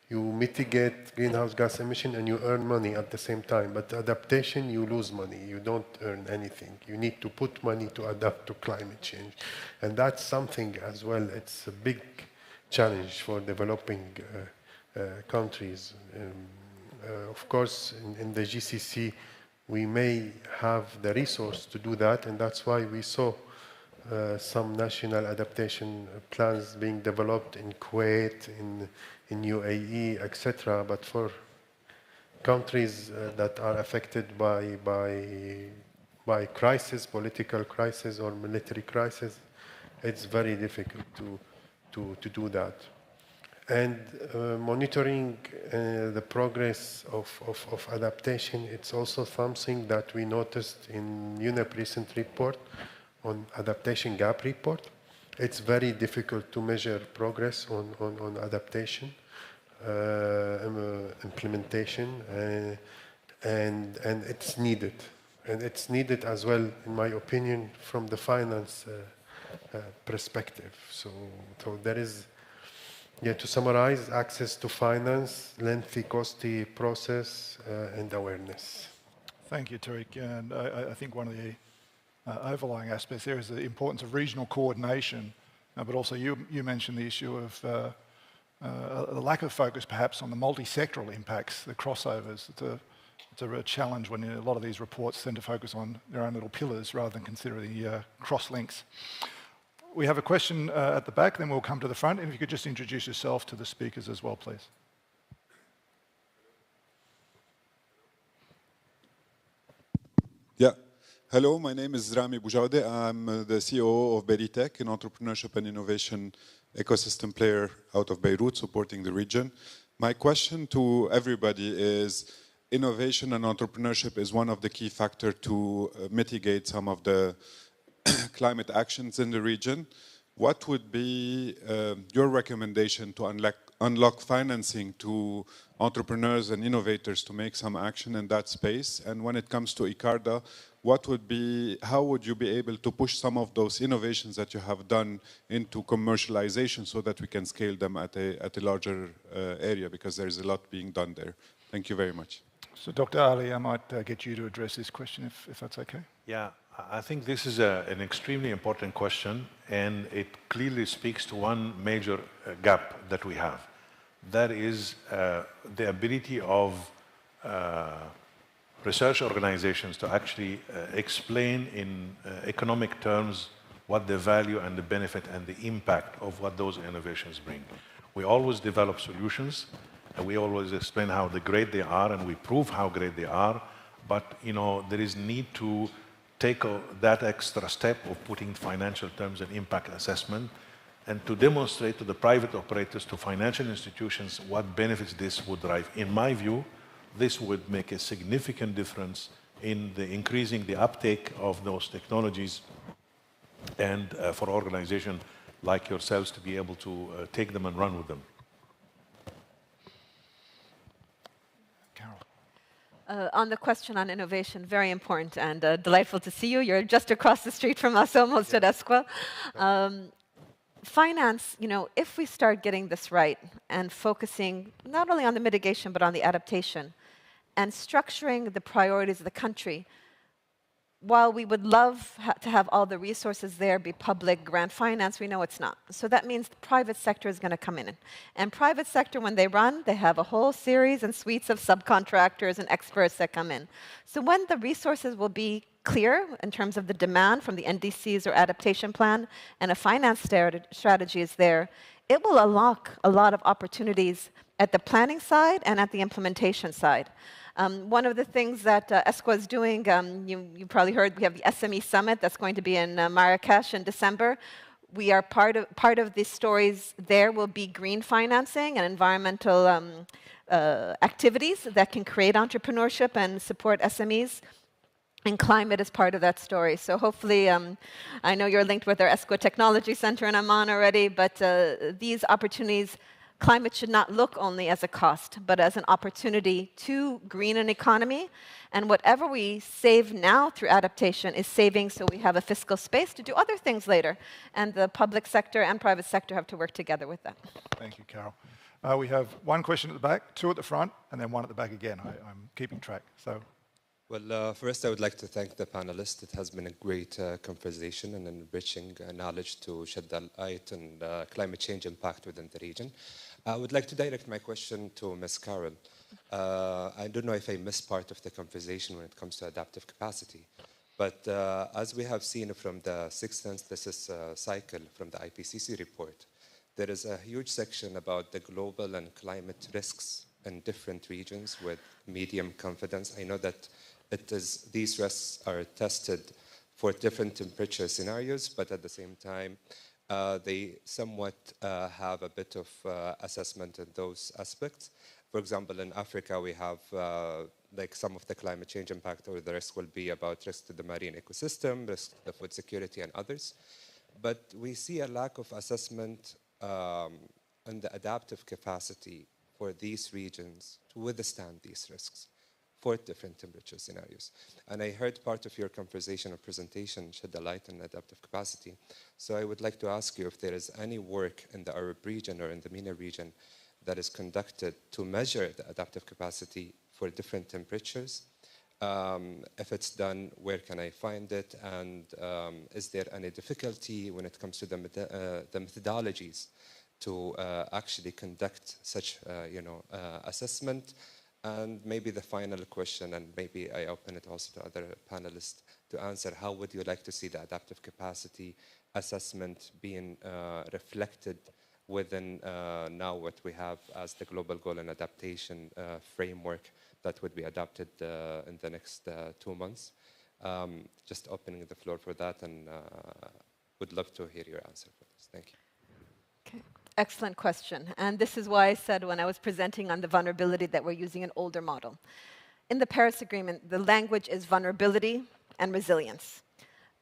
You mitigate greenhouse gas emission and you earn money at the same time. But adaptation, you lose money. You don't earn anything. You need to put money to adapt to climate change. And that's something as well. It's a big challenge for developing countries. Of course, in the GCC, we may have the resource to do that. And that's why we saw some national adaptation plans being developed in Kuwait, in UAE, etc. But for countries that are affected by crisis, political crisis or military crisis, it's very difficult to do that. And monitoring the progress of adaptation, it's also something that we noticed in UNEP recent report on adaptation gap report. It's very difficult to measure progress on adaptation, implementation, and it's needed. And it's needed as well, in my opinion, from the finance perspective. So there is, to summarize, access to finance, lengthy, costly process, and awareness. Thank you, Tariq. And I think one of the overlying aspects there is the importance of regional coordination, but also you mentioned the issue of a lack of focus perhaps on the multi-sectoral impacts, the crossovers. It's a real challenge when a lot of these reports tend to focus on their own little pillars rather than consider the cross-links. We have a question at the back, then we'll come to the front. And if you could just introduce yourself to the speakers as well, please. Yeah. Hello, my name is Rami Boujoude. I'm the CEO of Beritech, an entrepreneurship and innovation ecosystem player out of Beirut, supporting the region. My question to everybody is, innovation and entrepreneurship is one of the key factors to mitigate some of the climate actions in the region. What would be your recommendation to unlock financing to entrepreneurs and innovators to make some action in that space? And when it comes to ICARDA, how would you be able to push some of those innovations that you have done into commercialization so that we can scale them at a larger area, because there is a lot being done there? Thank you very much. So Dr. Ali, I might get you to address this question if that's okay. Yeah, I think this is an extremely important question, and it clearly speaks to one major gap that we have. That is the ability of research organizations to actually explain in economic terms what the value and the benefit and the impact of what those innovations bring. We always develop solutions, and we always explain how great they are, and we prove how great they are. But there is need to take that extra step of putting financial terms and impact assessment, and to demonstrate to the private operators, to financial institutions, what benefits this would drive. In my view, this would make a significant difference in increasing the uptake of those technologies, and for organizations like yourselves to be able to take them and run with them. On the question on innovation, very important and delightful to see you. You're just across the street from us, almost at ESQA. Finance, if we start getting this right and focusing not only on the mitigation but on the adaptation and structuring the priorities of the country, while we would love to have all the resources there be public grant finance, we know it's not. So that means the private sector is going to come in. And private sector, when they run, they have a whole series and suites of subcontractors and experts that come in. So when the resources will be clear in terms of the demand from the NDCs or adaptation plan, and a finance strategy is there, it will unlock a lot of opportunities at the planning side and at the implementation side. One of the things that ESQA is doing, you probably heard, we have the SME Summit that's going to be in Marrakesh in December. We are part of the stories there will be green financing and environmental activities that can create entrepreneurship and support SMEs. And climate is part of that story. So hopefully, I know you're linked with our ESQA Technology Center in Amman already, but these opportunities, climate should not look only as a cost, but as an opportunity to green an economy. And whatever we save now through adaptation is saving so we have a fiscal space to do other things later. And the public sector and private sector have to work together with that. Thank you, Carol. We have one question at the back, two at the front, and then one at the back again. I'm keeping track. So. Well, first I would like to thank the panelists. It has been a great conversation and enriching knowledge to shed the light on climate change impact within the region. I would like to direct my question to Ms. Carol. I don't know if I missed part of the conversation when it comes to adaptive capacity, but as we have seen from the sixth synthesis cycle from the IPCC report, there is a huge section about the global and climate risks in different regions with medium confidence. I know that these risks are tested for different temperature scenarios, but at the same time, they somewhat have a bit of assessment in those aspects. For example, in Africa, we have like some of the climate change impact or the risk will be about risk to the marine ecosystem, risk to the food security and others. But we see a lack of assessment on the adaptive capacity for these regions to withstand these risks for different temperature scenarios. And I heard part of your conversation or presentation shed a light on adaptive capacity. So I would like to ask you if there is any work in the Arab region or in the MENA region that is conducted to measure the adaptive capacity for different temperatures. If it's done, where can I find it? And is there any difficulty when it comes to the methodologies to actually conduct such assessment? And maybe the final question, and maybe I open it also to other panelists to answer, how would you like to see the adaptive capacity assessment being reflected within now what we have as the global goal and adaptation framework that would be adopted in the next 2 months? Just opening the floor for that, and would love to hear your answer for this. Thank you. Okay. Excellent question. And this is why I said when I was presenting on the vulnerability that we're using an older model. In the Paris Agreement, the language is vulnerability and resilience.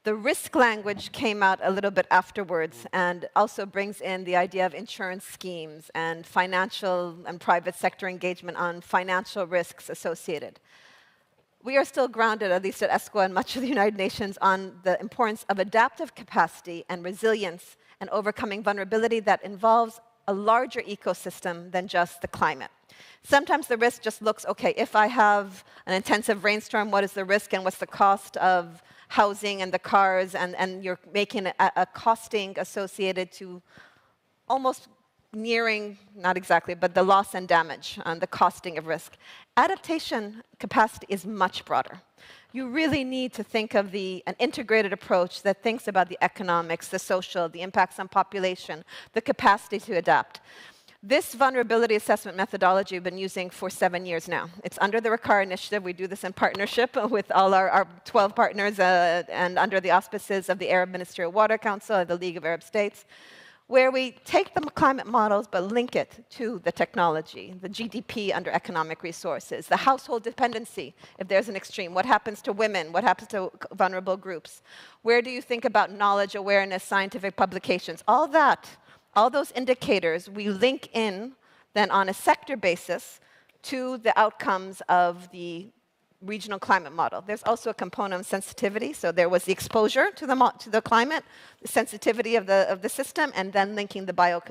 The risk language came out a little bit afterwards and also brings in the idea of insurance schemes and financial and private sector engagement on financial risks associated. We are still grounded, at least at ESQA and much of the United Nations, on the importance of adaptive capacity and resilience and overcoming vulnerability that involves a larger ecosystem than just the climate. Sometimes the risk just looks, okay, if I have an intensive rainstorm, what is the risk and what's the cost of housing and the cars, and you're making a costing associated to almost nearing, not exactly, but the loss and damage, the costing of risk. Adaptation capacity is much broader. You really need to think of an integrated approach that thinks about the economics, the social, the impacts on population, the capacity to adapt. This vulnerability assessment methodology we've been using for 7 years now. It's under the RICAR initiative. We do this in partnership with all our 12 partners and under the auspices of the Arab Ministerial Water Council and the League of Arab States, where we take the climate models but link it to the technology, the GDP under economic resources, the household dependency, if there's an extreme, what happens to women, what happens to vulnerable groups, where do you think about knowledge, awareness, scientific publications, all that, all those indicators we link in then on a sector basis to the outcomes of the regional climate model. There's also a component of sensitivity. So there was the exposure to the climate, the sensitivity of the system, and then linking the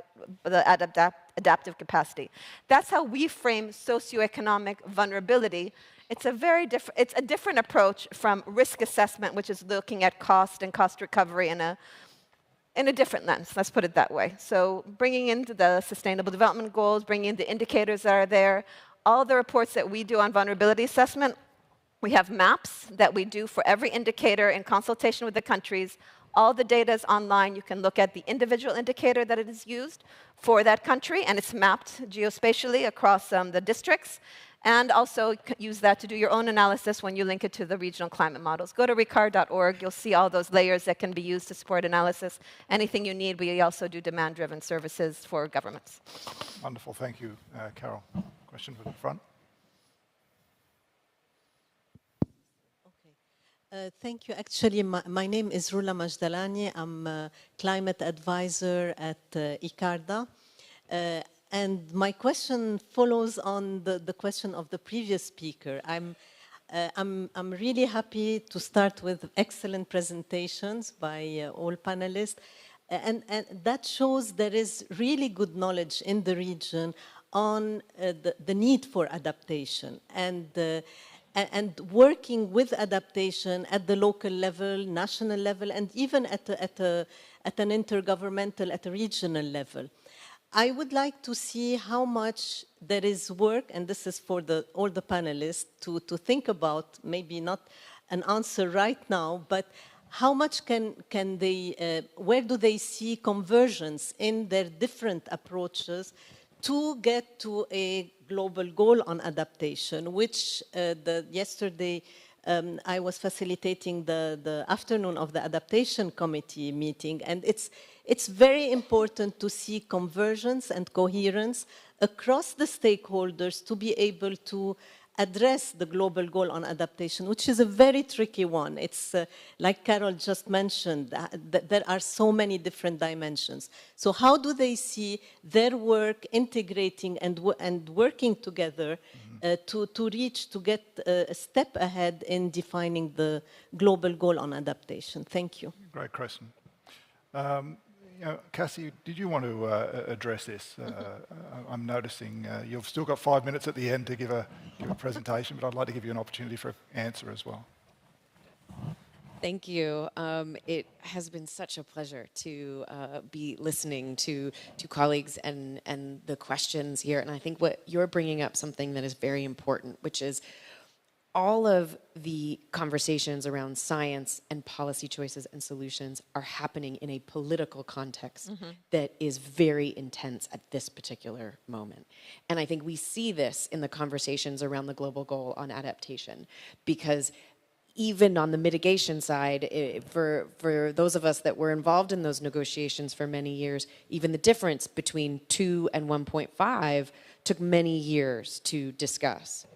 adaptive capacity. That's how we frame socioeconomic vulnerability. It's a different approach from risk assessment, which is looking at cost and cost recovery in a different lens, let's put it that way. So bringing in the Sustainable Development Goals, bringing in the indicators that are there, all the reports that we do on vulnerability assessment. We have maps that we do for every indicator in consultation with the countries. All the data is online. You can look at the individual indicator that it is used for that country, and it's mapped geospatially across the districts. And also use that to do your own analysis when you link it to the regional climate models. Go to ricar.org. You'll see all those layers that can be used to support analysis. Anything you need, we also do demand-driven services for governments. Wonderful. Thank you, Carol. Question from the front. Thank you. Actually, my name is Rula Majdalani. I'm a climate advisor at ICARDA. And my question follows on the question of the previous speaker. I'm really happy to start with excellent presentations by all panelists. And that shows there is really good knowledge in the region on the need for adaptation and working with adaptation at the local level, national level, and even at an intergovernmental, at a regional level. I would like to see how much there is work, and this is for all the panelists, to think about, maybe not an answer right now, but how much can they, where do they see convergence in their different approaches to get to a global goal on adaptation, which yesterday I was facilitating the afternoon of the adaptation committee meeting, and it's very important to see convergence and coherence across the stakeholders to be able to address the global goal on adaptation, which is a very tricky one. It's like Carol just mentioned, there are so many different dimensions. So how do they see their work integrating and working together to get a step ahead in defining the global goal on adaptation? Thank you. Great question. Cassie, did you want to address this? I'm noticing you've still got 5 minutes at the end to give a presentation, but I'd like to give you an opportunity for an answer as well. Thank you. It has been such a pleasure to be listening to colleagues and the questions here. And I think what you're bringing up something that is very important, which is all of the conversations around science and policy choices and solutions are happening in a political context that is very intense at this particular moment. And I think we see this in the conversations around the global goal on adaptation, because even on the mitigation side, for those of us that were involved in those negotiations for many years, even the difference between 2 and 1.5 took many years to discuss.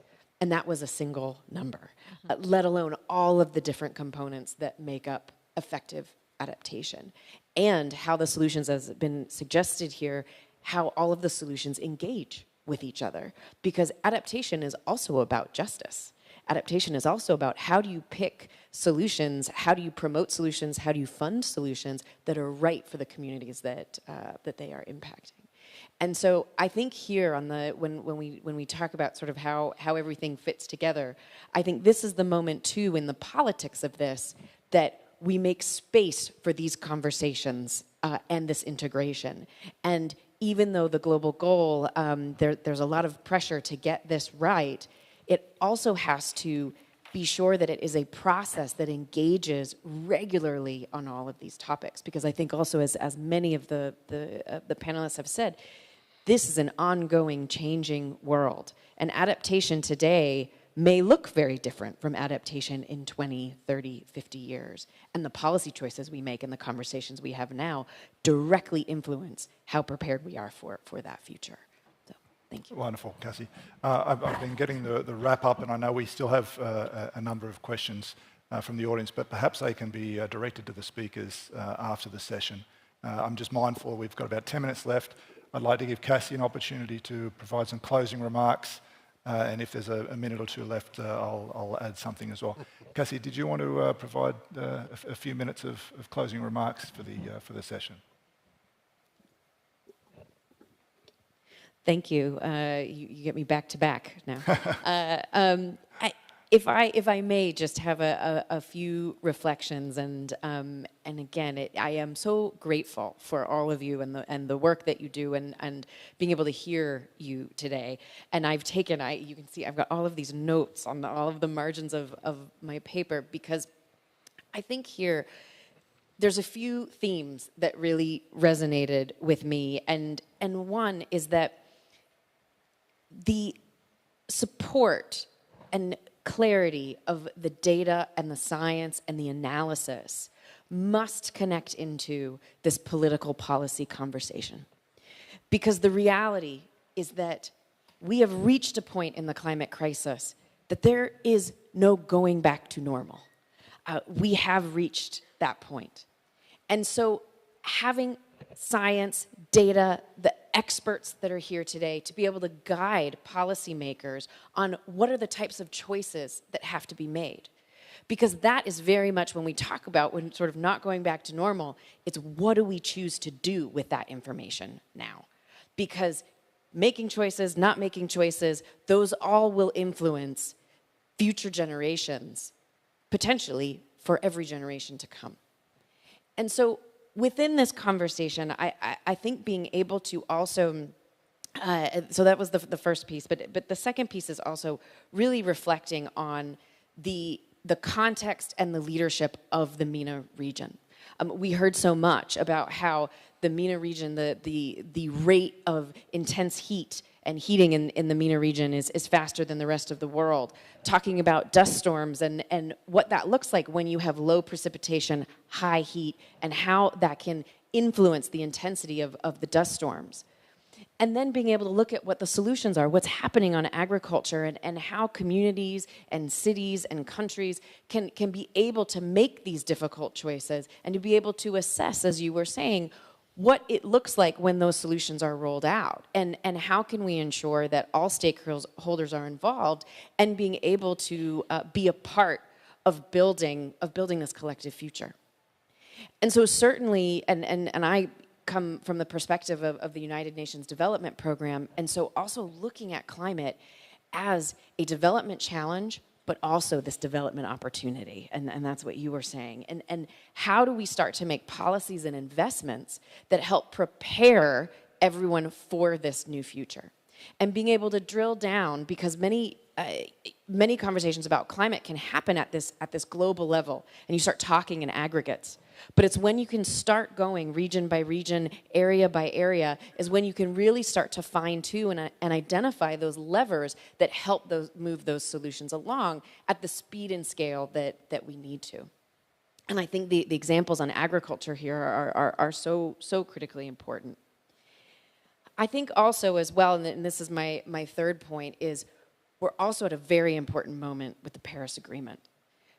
And that was a single number, let alone all of the different components that make up effective adaptation. And how the solutions, as has been suggested here, how all of the solutions engage with each other. Because adaptation is also about justice. Adaptation is also about how do you pick solutions, how do you promote solutions, how do you fund solutions that are right for the communities that they are impacting. And so I think here on when we talk about sort of how everything fits together, I think this is the moment too in the politics of this that we make space for these conversations and this integration. And even though the global goal, there's a lot of pressure to get this right, it also has to be sure that it is a process that engages regularly on all of these topics. Because I think also, as many of the panelists have said, this is an ongoing, changing world. And adaptation today may look very different from adaptation in 20, 30, 50 years. And the policy choices we make and the conversations we have now directly influence how prepared we are for that future. So, thank you. Wonderful, Cassie. I've been getting the wrap up, and I know we still have a number of questions from the audience, but perhaps they can be directed to the speakers after the session. I'm just mindful we've got about 10 minutes left. I'd like to give Cassie an opportunity to provide some closing remarks. And if there's a minute or two left, I'll add something as well. Cassie, did you want to provide a few minutes of closing remarks for the session? Thank you. You get me back to back now. If I may just have a few reflections, and again, I am so grateful for all of you and the work that you do, and being able to hear you today. And I've taken, you can see I've got all of these notes on all of the margins of my paper, because I think here there's a few themes that really resonated with me, and one is that the support and clarity of the data and the science and the analysis must connect into this political policy conversation. Because the reality is that we have reached a point in the climate crisis that there is no going back to normal. We have reached that point. And so having science, data, the experts that are here today to be able to guide policymakers on what are the types of choices that have to be made. Because that is very much when we talk about when sort of not going back to normal, it's what do we choose to do with that information now? Because making choices, not making choices, those all will influence future generations, potentially for every generation to come. And so within this conversation, I think being able to also, so that was the first piece, but the second piece is also really reflecting on the context and the leadership of the MENA region. We heard so much about how the MENA region, the rate of intense heat and heating in the MENA region is faster than the rest of the world. Talking about dust storms and what that looks like when you have low precipitation, high heat, and how that can influence the intensity of the dust storms. And then being able to look at what the solutions are, what's happening on agriculture, and how communities and cities and countries can be able to make these difficult choices and to be able to assess, as you were saying, what it looks like when those solutions are rolled out, and how can we ensure that all stakeholders are involved and being able to be a part of building this collective future. And so certainly, and I come from the perspective of the United Nations Development Program, and so also looking at climate as a development challenge, but also this development opportunity, and that's what you were saying. And how do we start to make policies and investments that help prepare everyone for this new future? And being able to drill down, because many conversations about climate can happen at this global level, and you start talking in aggregates. But it's when you can start going region by region, area by area, is when you can really start to fine-tune and identify those levers that help move those solutions along at the speed and scale that we need to. And I think the examples on agriculture here are so critically important. I think also as well, and this is my third point, is we're also at a very important moment with the Paris Agreement.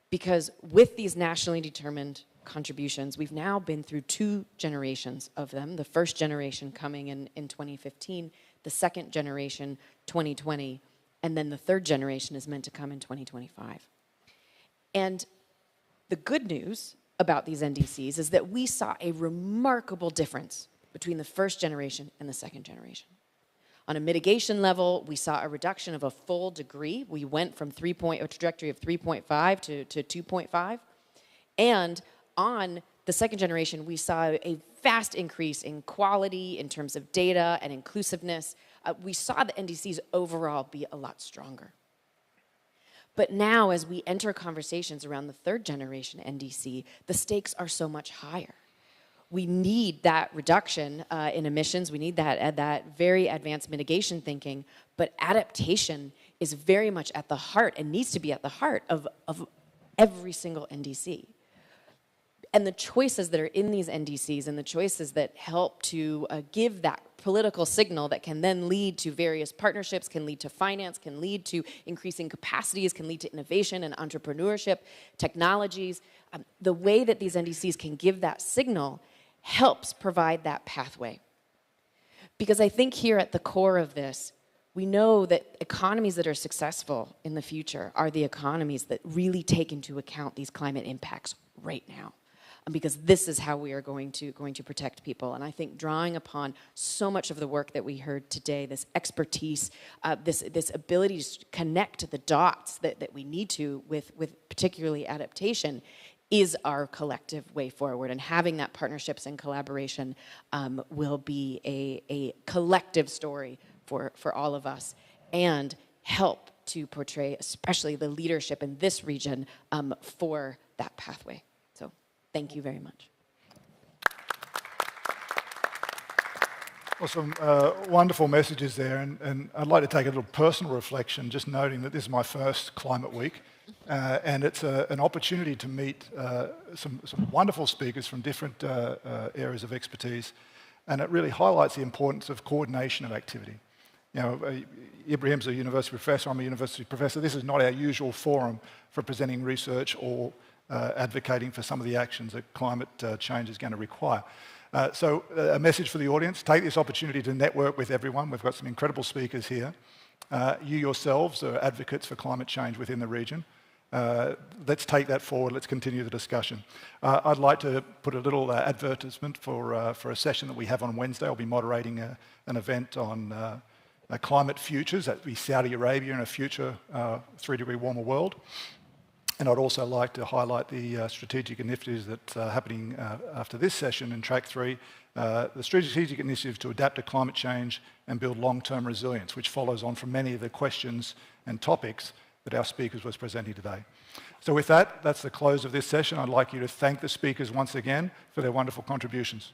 Because with these nationally determined contributions, we've now been through 2 generations of them. The first generation coming in 2015, the second generation 2020, and then the third generation is meant to come in 2025. And the good news about these NDCs is that we saw a remarkable difference between the first generation and the second generation. On a mitigation level, we saw a reduction of a full degree. We went from a trajectory of 3.5 to 2.5. And on the second generation, we saw a vast increase in quality in terms of data and inclusiveness. We saw the NDCs overall be a lot stronger. But now, as we enter conversations around the third generation NDC, the stakes are so much higher. We need that reduction in emissions. We need that very advanced mitigation thinking. But adaptation is very much at the heart and needs to be at the heart of every single NDC. And the choices that are in these NDCs and the choices that help to give that political signal that can then lead to various partnerships, can lead to finance, can lead to increasing capacities, can lead to innovation and entrepreneurship, technologies. The way that these NDCs can give that signal helps provide that pathway. Because I think here at the core of this, we know that economies that are successful in the future are the economies that really take into account these climate impacts right now. Because this is how we are going to protect people. And I think drawing upon so much of the work that we heard today, this expertise, this ability to connect the dots that we need to with particularly adaptation, is our collective way forward. And having that partnerships and collaboration will be a collective story for all of us, and help to portray especially the leadership in this region for that pathway. So thank you very much. Well, some wonderful messages there, and I'd like to take a little personal reflection, just noting that this is my first Climate Week, and it's an opportunity to meet some wonderful speakers from different areas of expertise, and it really highlights the importance of coordination of activity. You know, Ibrahim's a university professor, I'm a university professor. This is not our usual forum for presenting research or advocating for some of the actions that climate change is going to require. So a message for the audience: take this opportunity to network with everyone. We've got some incredible speakers here. You yourselves are advocates for climate change within the region. Let's take that forward. Let's continue the discussion. I'd like to put a little advertisement for a session that we have on Wednesday. I'll be moderating an event on climate futures. That would be Saudi Arabia in a future 3-degree warmer world. And I'd also like to highlight the strategic initiatives that are happening after this session in Track 3, the strategic initiatives to adapt to climate change and build long-term resilience, which follows on from many of the questions and topics that our speakers was presenting today. So with that, that's the close of this session. I'd like you to thank the speakers once again for their wonderful contributions.